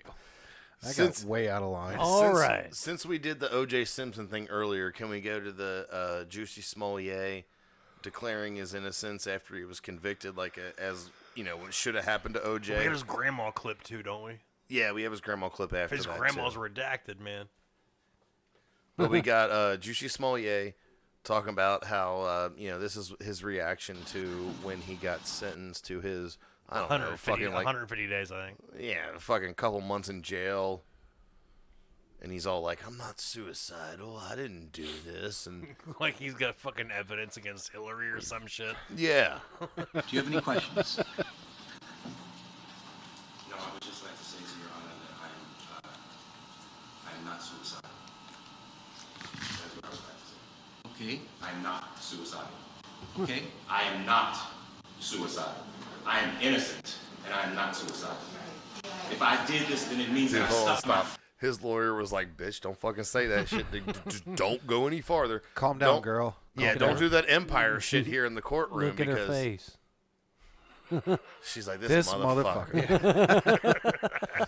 I got way out of line. All right. Since we did the O.J. Simpson thing earlier, can we go to the Juicy Smollett declaring his innocence after he was convicted, as what should have happened to O.J.? We have his grandma clip too, don't we? Yeah, we have his grandma clip after his that. His grandma's redacted, man. But we got Juicy Smollett talking about how this is his reaction to when he got sentenced to his 150 days, I think. Yeah, fucking couple months in jail. And he's all like, I'm not suicidal. I didn't do this. And like he's got fucking evidence against Hillary or some shit. Yeah. Do you have any questions? No, I would just like to say to Your Honor that I am not suicidal. That's what I would like to say. Okay. I am not suicidal. Okay. I am not suicidal. I am innocent, and I am not suicidal. If I did this, then it means that I stopped. His lawyer was like, bitch, don't fucking say that shit. Just don't go any farther. Calm down, girl. Yeah, don't do that empire shit here in the courtroom. Look at her face. She's like, this motherfucker.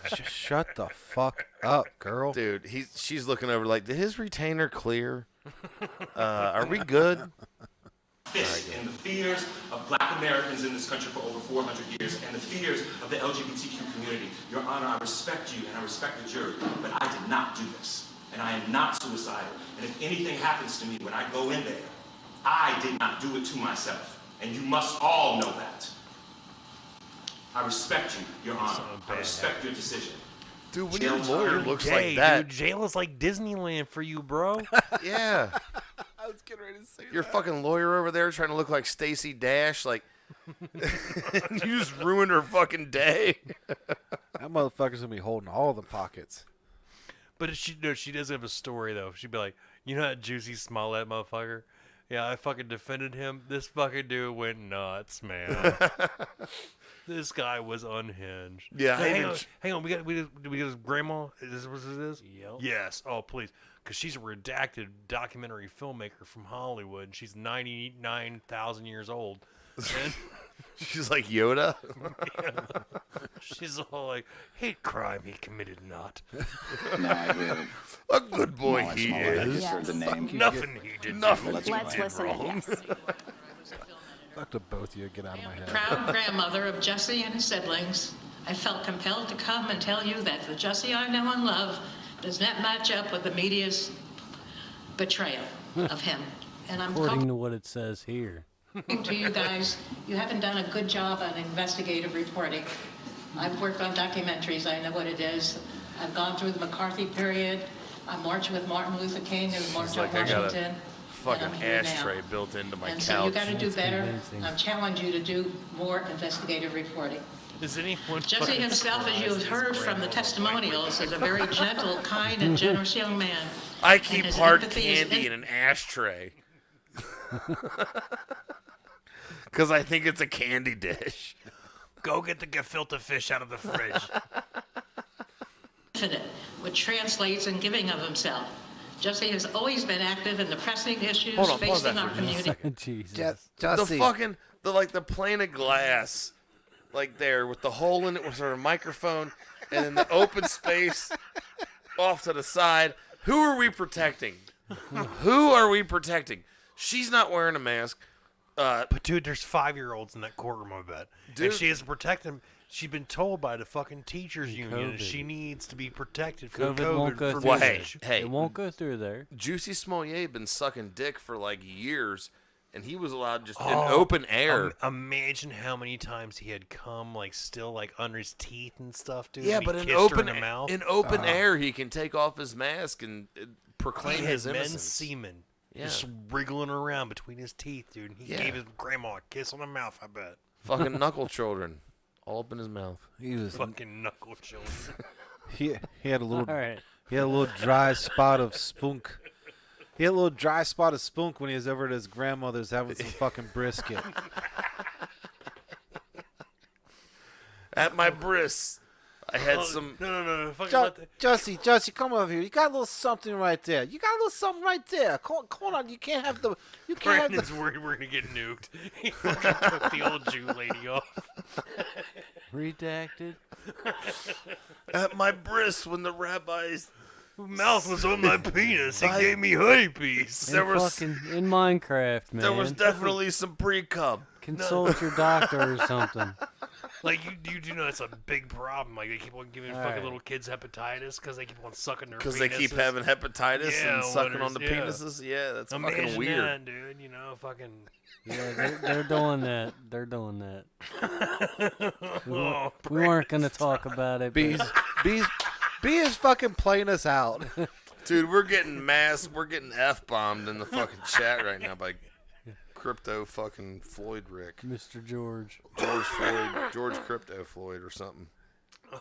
Just shut the fuck up, girl. Dude, she's looking over like, did his retainer clear? Are we good? Fist in the fears of black Americans in this country for over 400 years and the fears of the LGBTQ community. Your Honor, I respect you and I respect the jury, but I did not do this. And I am not suicidal. And if anything happens to me when I go in there, I did not do it to myself. And you must all know that. I respect you, Your Honor. I respect your decision. Dude, when your lawyer looks Gay, like that. dude, jail is like Disneyland for you, bro. Yeah. I was getting ready to say Your fucking lawyer over there trying to look like Stacey Dash, like you just ruined her fucking day. That motherfucker's gonna be holding all the pockets. But if she does have a story though. She'd be like, you know that Juicy Smollett motherfucker? Yeah, I fucking defended him. This fucking dude went nuts, man. This guy was unhinged. Yeah, Hey, hang on. We got his grandma. Is this what it is? Yep. Yes. Oh, please. Because she's a redacted documentary filmmaker from Hollywood. She's 99,000 years old. And she's like Yoda. Yeah. She's all like, hate crime he committed not. A good boy he is. Yes. The name. Nothing he did. Nothing Let's he did listen. wrong. Yes. Fuck to both of you. Get out of my head. Proud grandmother of Jesse and his siblings, I felt compelled to come and tell you that the Jesse I know and love does not match up with the media's betrayal of him. And I'm According to what it says here. to you guys, you haven't done a good job on investigative reporting. I've worked on documentaries. I know what it is. I've gone through the McCarthy period. I marched with Martin Luther King and marched on like, I got Washington. a fucking and I'm here ashtray now. built into my And couch. so you got to do That's better. convincing. I challenge you to do more investigative reporting. Is anyone Jesse fucking himself, as you have surprised heard his from the grandma testimonials, is a very gentle, kind, and generous young man. I And keep his hard empathy is candy in an ashtray. Because I think it's a candy dish. Go get the gefilte fish out of the fridge. infinite, which translates in giving of himself. Jesse has always been active in the pressing issues Hold on, pause facing that our for just a community. Oh, Jesus. The fucking, the plane of glass, like there, with the hole in it with a microphone, and then the open space off to the side. Who are we protecting? Who are we protecting? She's not wearing a mask. But dude, there's 5-year-olds in that courtroom, I bet. Dude. And she has to protect them. She's been told by the fucking teachers union that COVID. she needs to be protected from COVID won't go for through there. Hey, It won't go through there. Juicy Smollett been sucking dick for like years, and he was allowed just in open air. Imagine how many times he had come, like still like under his teeth and stuff, dude. Yeah, and he but kissed her in the mouth. air, he can take off his mask and proclaim He his had innocence. men's semen Yeah. just wriggling around between his teeth, dude. And he Yeah. gave his grandma a kiss on the mouth, I bet. Fucking knuckle children, all up in his mouth. He was Fucking knuckle children. he had a little All right. he had a little dry spot of spunk. He had a little dry spot of spunk when he was over at his grandmother's having some fucking brisket. At my bris, I had some. No. Fucking let the, Jesse, come over here. You got a little something right there. You got a little something right there. Come on, you can't have the. You can't have Brandon's the. worried we're gonna get nuked. He fucking took the old Jew lady off. Redacted. At my bris, when the rabbis. Mouth was on my penis. He gave me honeybees. There was Fucking in Minecraft, man. there was definitely some pre-cum. Consult your doctor or something. Like you do know that's a big problem. Like they keep on giving All fucking right. little kids hepatitis because they keep on sucking their. Because they keep having hepatitis Yeah, and sucking on the wonders, yeah. penises. Yeah, that's Imagine fucking weird. that, dude. You know, fucking. Yeah, they're doing that. They're doing that. Oh, We weren't going to talk about it. Bees, but B is fucking playing us out. Dude, we're getting F-bombed in the fucking chat right now by Crypto fucking Floyd Rick. Mr. George. George Crypto Floyd or something.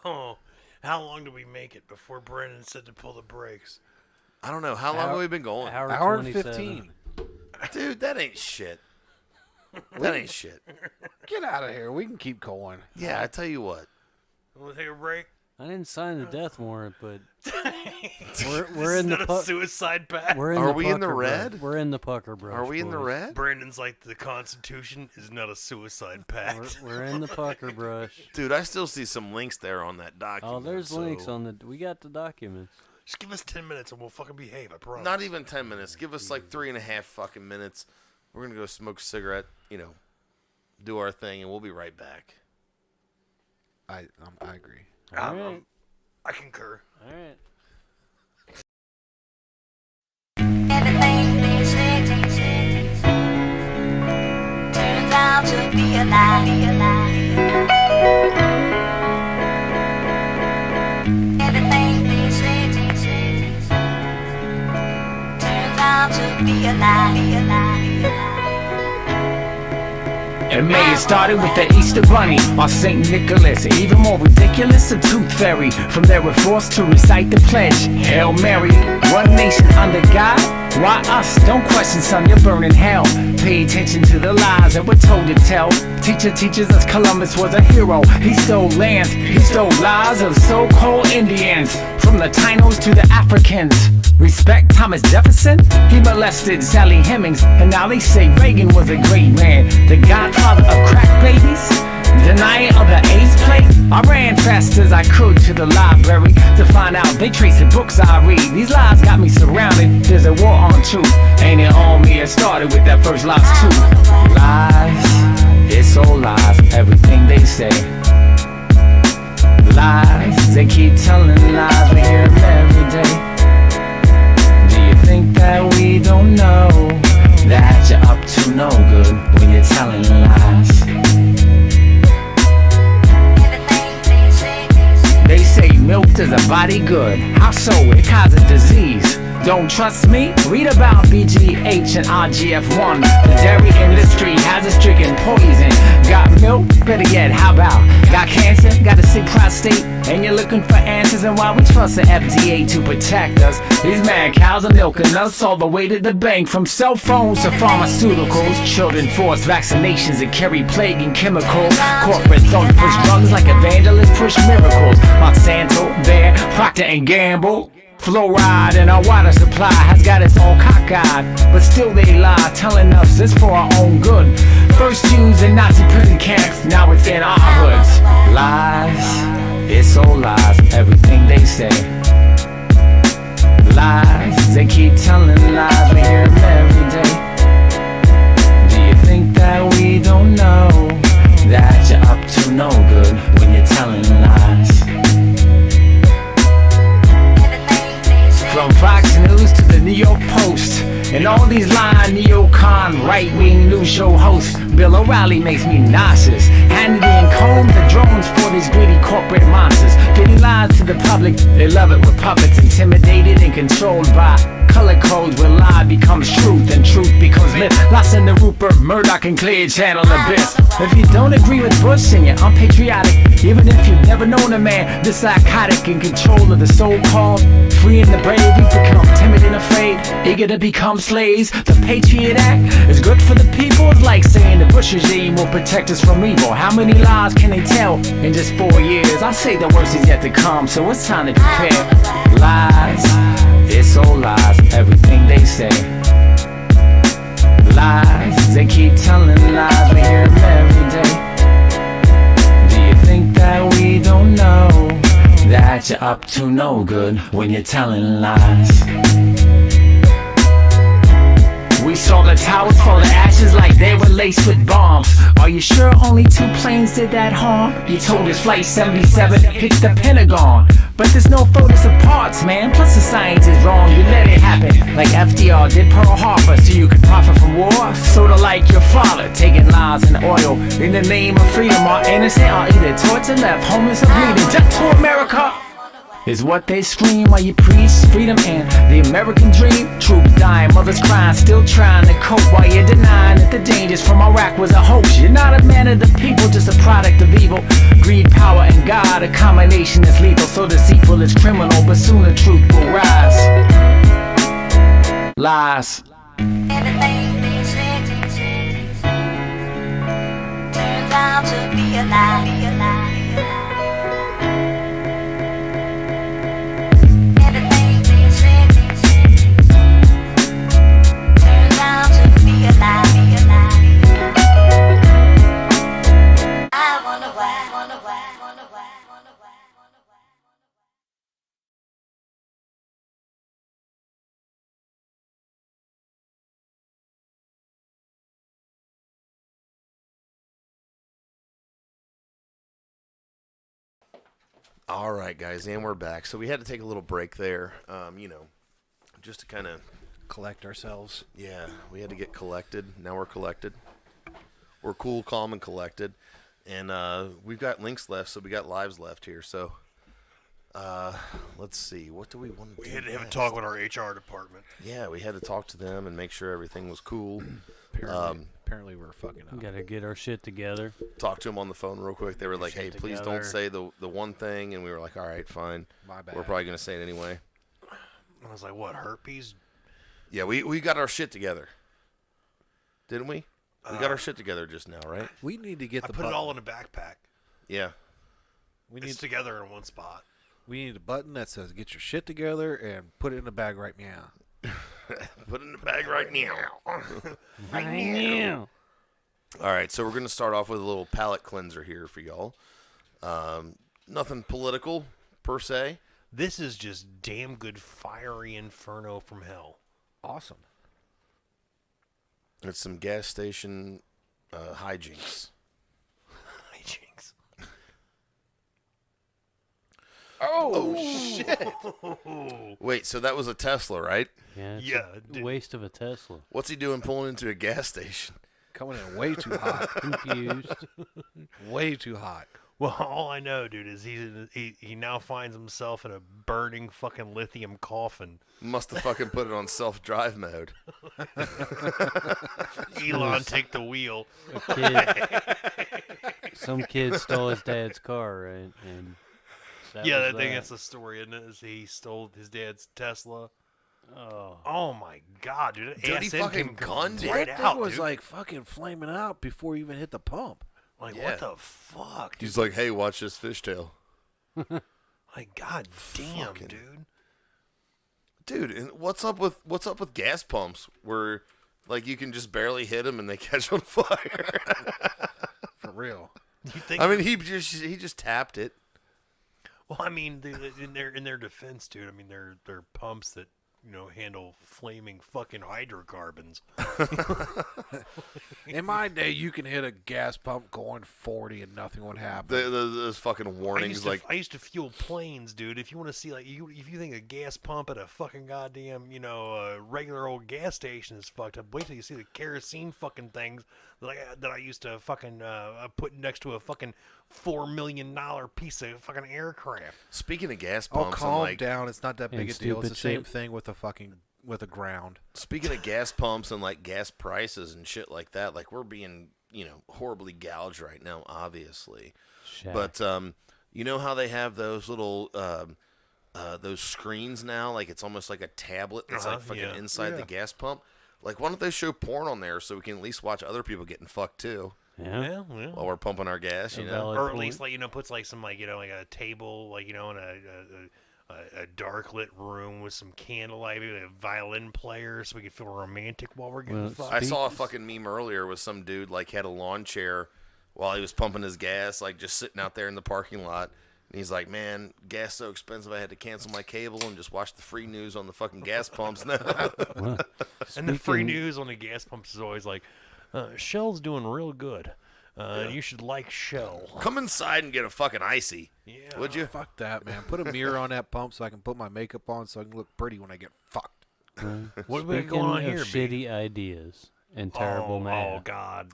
Oh, how long do we make it before Brendan said to pull the brakes? I don't know. How long have we been going? Hour and 15. Dude, that ain't shit. That ain't shit. Get out of here. We can keep going. Yeah, I tell you what. Want to take a break? I didn't sign the death warrant, but We're we're in the not a suicide pact. Are we in the pucker red? brush. We're in the pucker brush. Are we in the boys. red? Brandon's like the Constitution is not a suicide pact. We're in the pucker brush. Dude, I still see some links there on that document. Oh, there's so- links on the. We got the documents. Just give us 10 minutes and we'll fucking behave. I promise. Not even 10 minutes. Give us like 3.5 fucking minutes. We're going to go smoke a cigarette, do our thing, and we'll be right back. I agree. All right. I concur. All right. Everything they said turns out to be a lie. Everything be alive. And May it started with the Easter Bunny or St. Nicholas. Even more ridiculous, a tooth fairy. From there we're forced to recite the pledge. Hail Mary, one nation under God. Why us? Don't question, son, you're burning hell. Pay attention to the lies that we're told to tell. Teacher teaches us Columbus was a hero. He stole lands, he stole lives of so-called Indians. From the Tainos to the Africans. Respect Thomas Jefferson? He molested Sally Hemings. And now they say Reagan was a great man. The godfather of crack babies? Denier of the AIDS plague? I ran fast as I could to the library to find out they trace the books I read. These lies got me surrounded. There's a war on truth. Ain't it on me? It started with that first lies too. Lies, it's all lies. Everything they say. Lies, they keep telling lies. We hear them every day. Do you think that we don't know that you're up to no good when you're telling lies? They say milk does a body good. How so? It causes disease. Don't trust me? Read about BGH and RGF1. The dairy industry has us drinking poison. Got milk? Better yet, how about? Got cancer? Got a sick prostate? And you're looking for answers, and why we trust the FDA to protect us. These mad cows are milking us all the way to the bank. From cell phones to pharmaceuticals. Children force vaccinations that carry plague and chemicals. Corporate thugs push drugs like evangelists push miracles. Monsanto, Bayer, Procter & Gamble. Fluoride in our water supply has got us all cockeyed. But still they lie, telling us it's for our own good. First used in Nazi prison camps, now it's in our hoods. Lies, it's all lies, everything they say. Lies, they keep telling lies, we hear them every day. Do you think that we don't know that you're up to no good when you're telling lies? From Fox News to the New York Post, and all these lying neocon right-wing news show hosts. Bill O'Reilly makes me nauseous. Hannity and Combs the drones for these greedy corporate monsters. Feeding lies to the public, they love it with puppets. Intimidated and controlled by color codes where lie becomes truth and truth becomes myth. Lost in the Rupert Murdoch and Clear Channel abyss. If you don't agree with Bush and you're unpatriotic, even if you've never known a man this psychotic in control of the so-called free and the brave, you become timid and afraid, eager to become slaves. The Patriot Act is good for the people. It's like saying the Bush regime will protect us from evil. How many lies can they tell in just 4 years? I say the worst is yet to come, so it's time to prepare. Lies, it's all lies, everything they say. Lies, they keep telling lies, we hear them every day. Do you think that we don't know that you're up to no good when you're telling lies? We saw the towers full of ashes like they were laced with bombs. Are you sure only 2 planes did that harm? You told us Flight 77 hit the Pentagon. But there's no photos of parts, man. Plus the science is wrong, you let it happen. Like FDR did Pearl Harbor so you could profit from war. Sorta like your father, taking lies and oil in the name of freedom. Our innocent are either tortured, left homeless or bleeding. Just to America is what they scream while you preach freedom and the American dream. Troops dying, mothers crying, still trying to cope while you're denying that the dangers from Iraq was a hoax. You're not a man of the people, just a product of evil. Greed, power, and God, a combination that's lethal. So deceitful is criminal, but soon the truth will rise. Lies. Everything they said turns out to be a lie. All right, guys, and we're back. So we had to take a little break there, just to kind of collect ourselves. Yeah, we had to get collected. Now we're collected. We're cool, calm, and collected. And we've got links left, so we got lives left here. So Let's see. What do we want to do? We had to have a next? talk with our HR department. Yeah, we had to talk to them and make sure everything was cool. Apparently we're fucking up. Gotta get our shit together. Talk to them on the phone real quick. They were like, "Hey, please together. don't say the one thing," and we were like, "All right, fine. My bad. We're probably gonna say it anyway." I was like, "What, herpes?" Yeah, we got our shit together, didn't we? We got our shit together just now, right? We need to get I the put button. it all in a backpack. Yeah. It's together in one spot. We need a button that says "Get your shit together" and put it in the bag right now. Put it in the bag right now. Right now. All right, so we're going to start off with a little palate cleanser here for y'all. Nothing political, per se. This is just damn good fiery inferno from hell. Awesome. It's some gas station hijinks. Hijinks. Oh, shit. Wait, so that was a Tesla, right? Yeah, it's a waste of a Tesla. What's he doing pulling into a gas station? Coming in way too hot. Confused. Way too hot. Well, all I know, dude, is he now finds himself in a burning fucking lithium coffin. Must have fucking put it on self-drive mode. Elon, take the wheel. Some kid stole his dad's car, right? And I think that's the story, isn't it? Is he stole his dad's Tesla. Oh my God, dude! Dude, he fucking gunned it. right That out, thing was dude. like fucking flaming out before you even hit the pump. Like, Yeah. what the fuck? He's like, "Hey, watch this fishtail." Like, god damn, Fucking- dude. Dude, and what's up with gas pumps where like you can just barely hit them and they catch on fire? For real. You think? I mean, he just tapped it. Well, I mean, in their defense, dude. I mean, they're pumps that handle flaming fucking hydrocarbons. In my day, you can hit a gas pump going 40 and nothing would happen. Those fucking warnings, I used to fuel planes, dude. If you want to see, like, if you think a gas pump at a fucking goddamn, regular old gas station is fucked up, wait till you see the kerosene fucking things that I used to fucking put next to a fucking $4 million piece of fucking aircraft. Speaking of gas Oh, pumps, calm down. It's not that big And a deal. It's the stupid same shit. thing with the ground. Speaking of gas pumps and like gas prices and shit like that, like we're being, horribly gouged right now, obviously. Shaq. But you know how they have those little those screens now, like it's almost like a tablet that's like fucking inside the gas pump. Like, why don't they show porn on there so we can at least watch other people getting fucked too? Yeah. While we're pumping our gas, Or at least, like, puts like some, like, like a table, like, in a dark lit room with some candlelight, maybe a violin player, so we can feel romantic while we're getting fucked. I saw a fucking meme earlier with some dude like had a lawn chair while he was pumping his gas, like just sitting out there in the parking lot. And he's like, "Man, gas so expensive, I had to cancel my cable and just watch the free news on the fucking gas pumps now." And the free news on the gas pumps is always like, Shell's doing real good. You should like Shell. Come inside and get a fucking icy. Yeah. Would you? Fuck that, man. Put a mirror on that pump so I can put my makeup on so I can look pretty when I get fucked. What we Speaking going on of here, shitty ideas and terrible math.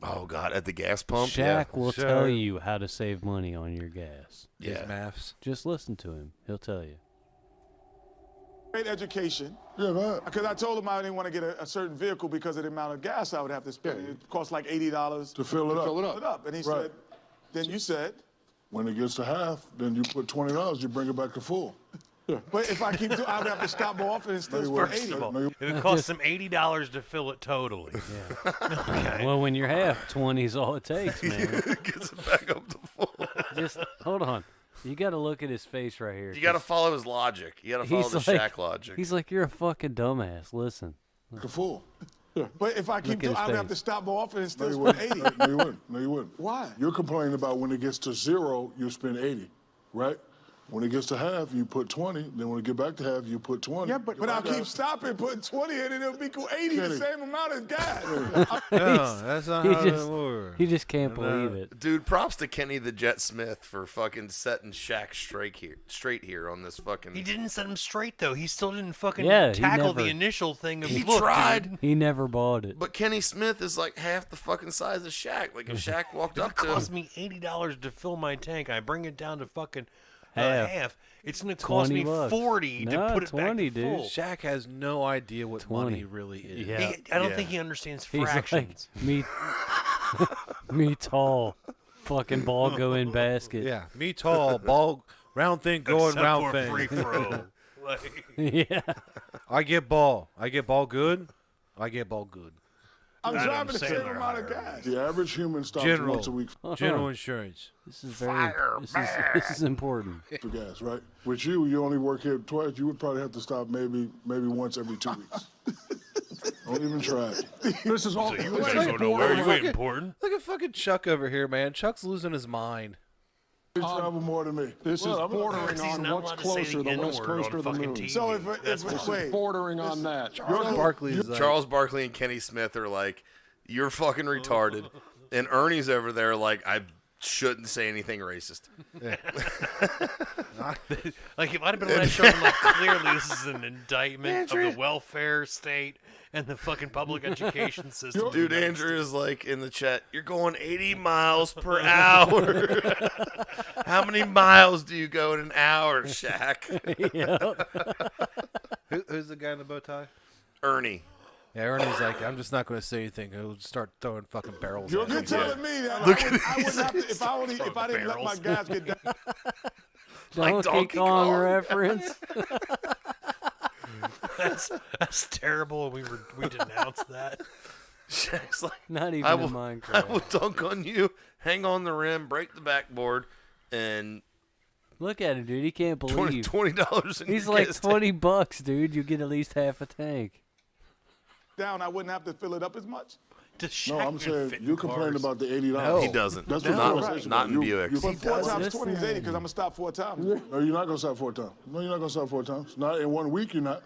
Oh god, at the gas pump. Shaq will tell you how to save money on your gas. His maths. Just listen to him. He'll tell you. Great education. Yeah, man. Because I told him I didn't want to get a certain vehicle because of the amount of gas I would have to spend. It costs like $80 To fill it up. And he Right. said, then you said, When it gets to half, then you put $20, you bring it back to full. but if I keep doing, I would have to stop more often and still spend First of all, 80. it would cost them $80 to fill it totally. Okay. Well, when you're half, 20 is all it takes, man. Gets it back up to full. Just hold on. You got to look at his face right here. You got to follow his logic. You got to follow the Shaq logic. He's like, you're a fucking dumbass. Listen. To full. But if I keep Look at doing, his I would have to face. stop more often and No, still you spend wouldn't. 80. No, you wouldn't. No, you wouldn't. Why? You're complaining about when it gets to 0, you spend 80, right? When it gets to half, you put 20. Then when it get back to half, you put 20. Yeah, but I'll keep stopping, putting 20 in, and it'll equal 80, the Kenny. same amount as gas. No, that's not he how just, that works. he just can't believe it. Dude, props to Kenny the Jet Smith for fucking setting Shaq straight here on this fucking. He didn't set him straight, though. He still didn't fucking Yeah, he tackle never- the initial thing of, He look, tried. dude, He never bought it. But Kenny Smith is like half the fucking size of Shaq. Like if Shaq walked if up it to him, cost me $80 to fill my tank, I bring it down to fucking half. It's going to cost me $20 $40 No, to put it 20, back dude. full. Shaq has no idea what 20. money really is. Yeah. I don't think he understands He's fractions. like, me tall, fucking ball go in basket. Yeah, me tall, ball, round thing going Except round for thing. free throw. Like, Yeah. I get ball good. I get ball good. I'm Adam driving the same Sandler amount of hire gas. The average human stops General, once a week general insurance. This is very. This is important. for gas, right? With you only work here twice. You would probably have to stop maybe once every 2 weeks. Don't even try it. This is all. so you guys don't know where you ain't important. Look at fucking Chuck over here, man. Chuck's losing his mind. You travel more than me. This is bordering He's on not what's allowed to say closer, the N-word west coast on or the fucking moon. TV. So That's if why. wait, Bordering on that. Charles Barkley's Charles Barkley and Kenny Smith are like, you're fucking retarded, and Ernie's over there like, I shouldn't say anything racist. Like if I'd have been able to show him like clearly this is an indictment of the welfare state and the fucking public education system. Dude, Andrew is like in the chat, you're going 80 miles per hour. How many miles do you go in an hour, Shaq? Who's the guy in the bow tie? Ernie. Yeah, Ernie's like, I'm just not going to say anything. He'll just start throwing fucking barrels. You're at me. telling me that Look I wouldn't have to, if I didn't let my gas get down. Donkey Kong reference. That's terrible. We denounced that. Shaq's like, Not even I in will Minecraft. dunk on you, hang on the rim, break the backboard, and Look at him, dude. He can't believe. $20 in He's your like gas $20, dude. You get at least half a tank. Down, I wouldn't have to fill it up as much. No, I'm saying you complained about the $80. No, he doesn't. That's No, what the conversation not was. in Buicks. But 4 times 20 is 80 because I'm going to stop 4 times. No, you're not going to stop 4 times. No, you're not going to stop 4 times. Not in 1 week, you're not.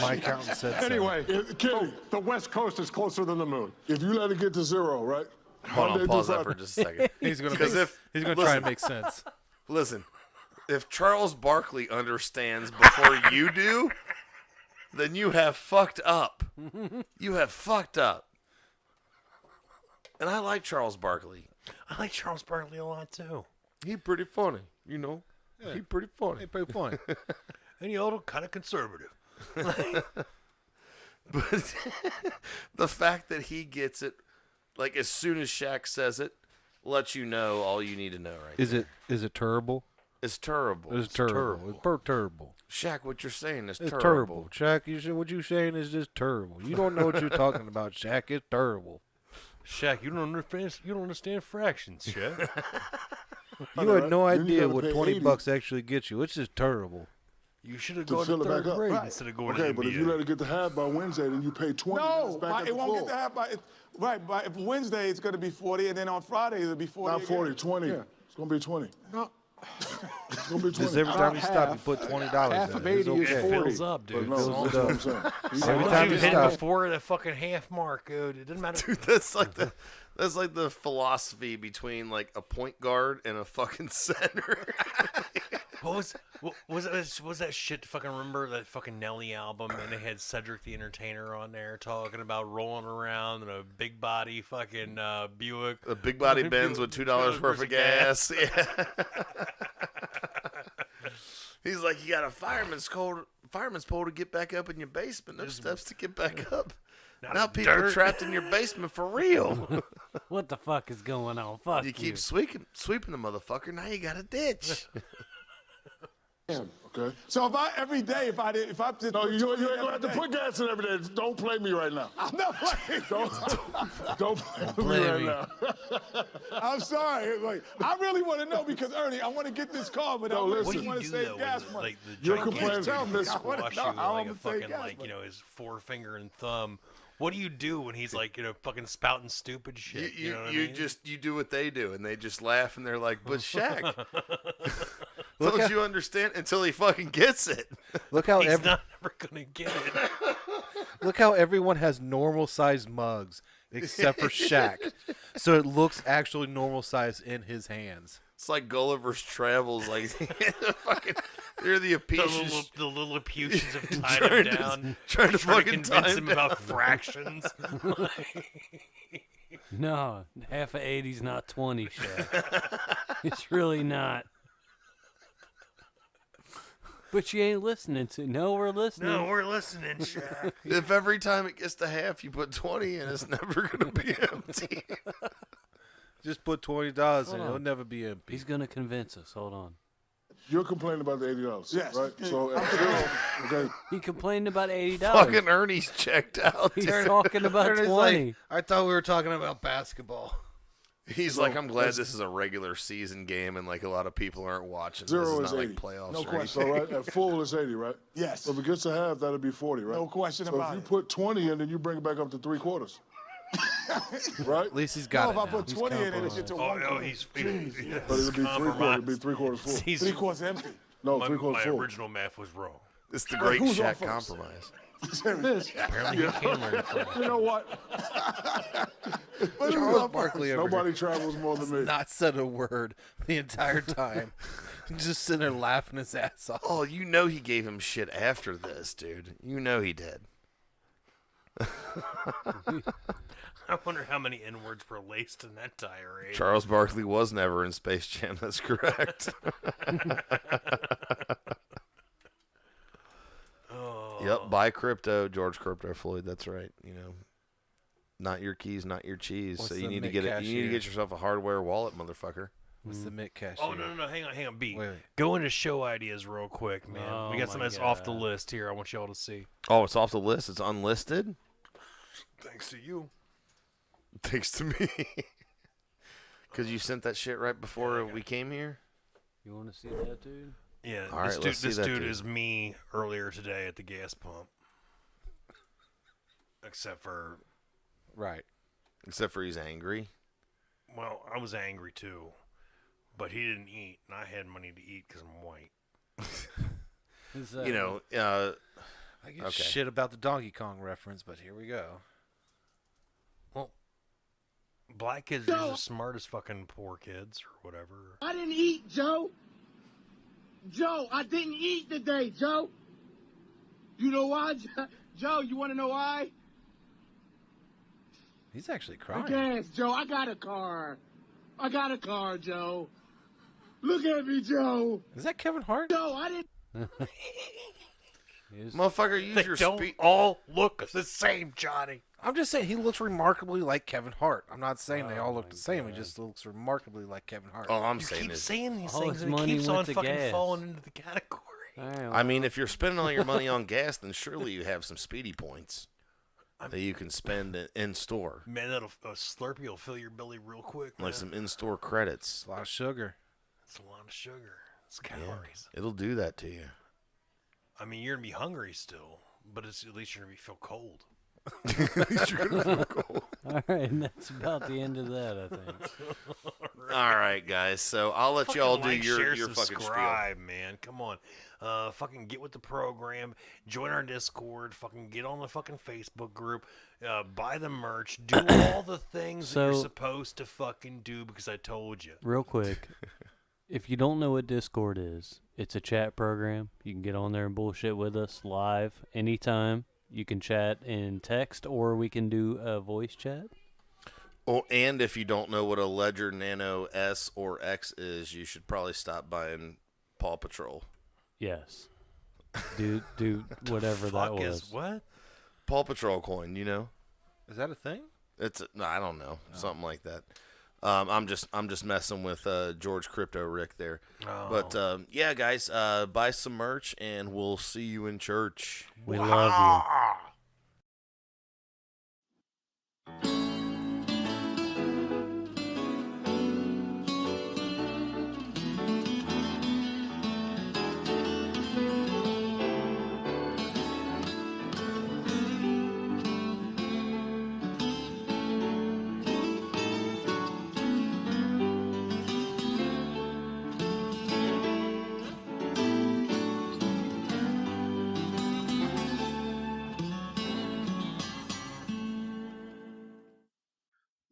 My accountant said so. Anyway, Kenny, The West Coast is closer than the moon. if you let it get to 0, right? Hold Monday on, through pause that Friday- for just a second. He's going Because to try listen, and make sense. Listen, if Charles Barkley understands before you do, then you have fucked up. You have fucked up. And I like Charles Barkley. I like Charles Barkley a lot too. He pretty funny, you know. Yeah. He pretty funny. Hey, pretty funny. And you know, kind of conservative. But the fact that he gets it, like as soon as Shaq says it, lets you know all you need to know, right? Is it terrible? It's terrible. It's terrible. It's terrible. Shaq, what you're saying is It's terrible. terrible. Shaq, what you saying is just terrible. You don't know what you're talking about, Shaq. It's terrible. Shaq, you don't understand fractions, Shaq. You had no Then you idea gotta what pay $20 $80 actually gets you. It's just terrible. You should have to gone fill to it back third up. grade Right. instead of going Okay, to but NBA. if you let it get to half by Wednesday, then you pay 20. No, it's back at it the won't full. get to half by right. But if Wednesday it's going to be 40, and then on Friday it'll be 40. Not 40, 20. Yeah. It's going to be 20. No. It's going to be 20. Just every time you stop, you put $20 half in of it. It's 80 is okay. It 40. fills up, dude. But no, fills that's it what I'm up. saying. As Every long as time you you hit stop. before the fucking half mark, dude, it doesn't matter. Dude, that's like the philosophy between like a point guard and a fucking center. What was that shit? Fucking remember that fucking Nelly album, and they had Cedric the Entertainer on there talking about rolling around in a big body fucking Buick. A big body Benz with $2 worth of gas. Yeah. He's like, you got a fireman's pole to get back up in your basement. No steps to get back up. Now people are trapped in your basement for real. What the fuck is going on? Fuck You keep sweeping the motherfucker. Now you got a ditch. Okay. So if I just No, you ain't going to have to put gas in every day. Don't play me right now. I'm not playing. Don't play me right now. I'm sorry. Like, I really want to know because Ernie, I want to get this car, but I listen. really What do you want to do save though gas when money. like the You're gigantic complaining. Tell me this. I wanna squash know you how like I'm a gonna save fucking gas like money. his forefinger and thumb? What do you do when he's like fucking spouting stupid shit? You know what I mean? You do what they do, and they just laugh, and they're like, "But Shaq, don't you understand?" Until he fucking gets it. Look how He's not ever gonna get it. Look how everyone has normal sized mugs except for Shaq. So it looks actually normal size in his hands. It's like Gulliver's Travels. Like, fucking, they're the Apicians. The Lilliputians have tied him down. Trying to fucking convince tie him him down. about fractions. No, half of 80's not 20, Shaq. It's really not. But you ain't listening to. No, we're listening. No, we're listening, Shaq. If every time it gets to half, you put 20 in, it's never going to be empty. Just put $20 in. It'll never be empty. He's going to convince us. Hold on. You're complaining about the $80, Yes. right? So at zero, okay. He complained about $80. Fucking Ernie's checked out. He's there. talking about Ernie's 20. like, I thought we were talking about basketball. He's like, I'm glad this is a regular season game and like a lot of people aren't watching. Zero this is is not 80. like playoffs. No or question. anything. All right. At full, it's 80, right? Yes. So if it gets to half, that'll be 40, right? No question so about if you it. put 20 in, then you bring it back up to 3/4. Right? At least he's got No, it if I now. put 20 in, it'll get to one. He's But it'll be 3/4. It'll be 3/4 full. He's, 3/4 empty. No, my 3/4 full. original math was wrong. It's the great Who's on Shaq first? compromise. Apparently you can learn from it. You know what? Charles Barkley over Nobody here travels more than me. not said a word the entire time. Just sitting there laughing his ass off. Oh, you know he gave him shit after this, dude. You know he did. I wonder how many N-words were laced in that tirade. Charles Barkley was never in Space Jam. That's correct. Yep, buy crypto, George Crypto Floyd. That's right. You know, not your keys, not your cheese. What's so the you need to Mick get it. You need to cashier? get yourself a hardware wallet, motherfucker. What's the Mick cashier? Oh, no. Hang on, B. Wait. Go into show ideas real quick, man. Oh, we got something my that's off the God. list here I want y'all to see. Oh, it's off the list. It's unlisted. Thanks to you. Thanks to me. Because you sent that shit right before we came here. You want to see that, dude? Yeah, All right, let's see this that dude dude. is me earlier today at the gas pump. Except for, Right. Except for he's angry. well, I was angry too. But he didn't eat, and I had money to eat because I'm white. Is, You know, I get Okay. shit about the Donkey Kong reference, but here we go. Well, black kids are just as smart as fucking poor kids or whatever. I didn't eat, Joe. Joe, I didn't eat today, Joe. You know why, Joe? You want to know why? He's actually The crying. gas, Joe. I got a car. I got a car, Joe. Look at me, Joe. Is that Kevin Hart? Joe, I didn't. motherfucker, use They your don't speak. all look the same, Johnny. I'm just saying he looks remarkably like Kevin Hart. I'm not saying they all look the same. He just looks remarkably like Kevin Hart. All I'm You saying keep is, saying these all things, his and it money keeps went on to fucking gas. falling into the category. I mean, if you're spending all your money on gas, then surely you have some speedy points that you can spend in store, Man, that'll a Slurpee will fill your belly real quick. like man. some in-store credits. A lot of sugar. It's a lot of sugar. It's Yeah, calories. it'll do that to you. I mean, you're gonna be hungry still, but it's at least you're gonna feel cold. All right, and that's about the end of that, I think. All right, guys. So I'll let Fucking y'all do like, your share, fucking spiel. subscribe, man. Come on, fucking get with the program. Join our Discord. Fucking get on the fucking Facebook group. Buy the merch. Do all the things that you're So- supposed to fucking do because I told you. Real quick, if you don't know what Discord is, it's a chat program. You can get on there and bullshit with us live anytime. You can chat in text, or we can do a voice chat. Oh, and if you don't know what a Ledger Nano S or X is, you should probably stop buying Paw Patrol. Yes. Do whatever that Fuck was. is what? Paw Patrol coin, you know? Is that a thing? No, I don't know, something like that. I'm just messing with George Crypto Rick there. Oh. But yeah, guys, buy some merch and we'll see you in church. We love you.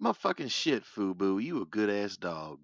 Motherfucking shit, Fubu. You a good ass dog.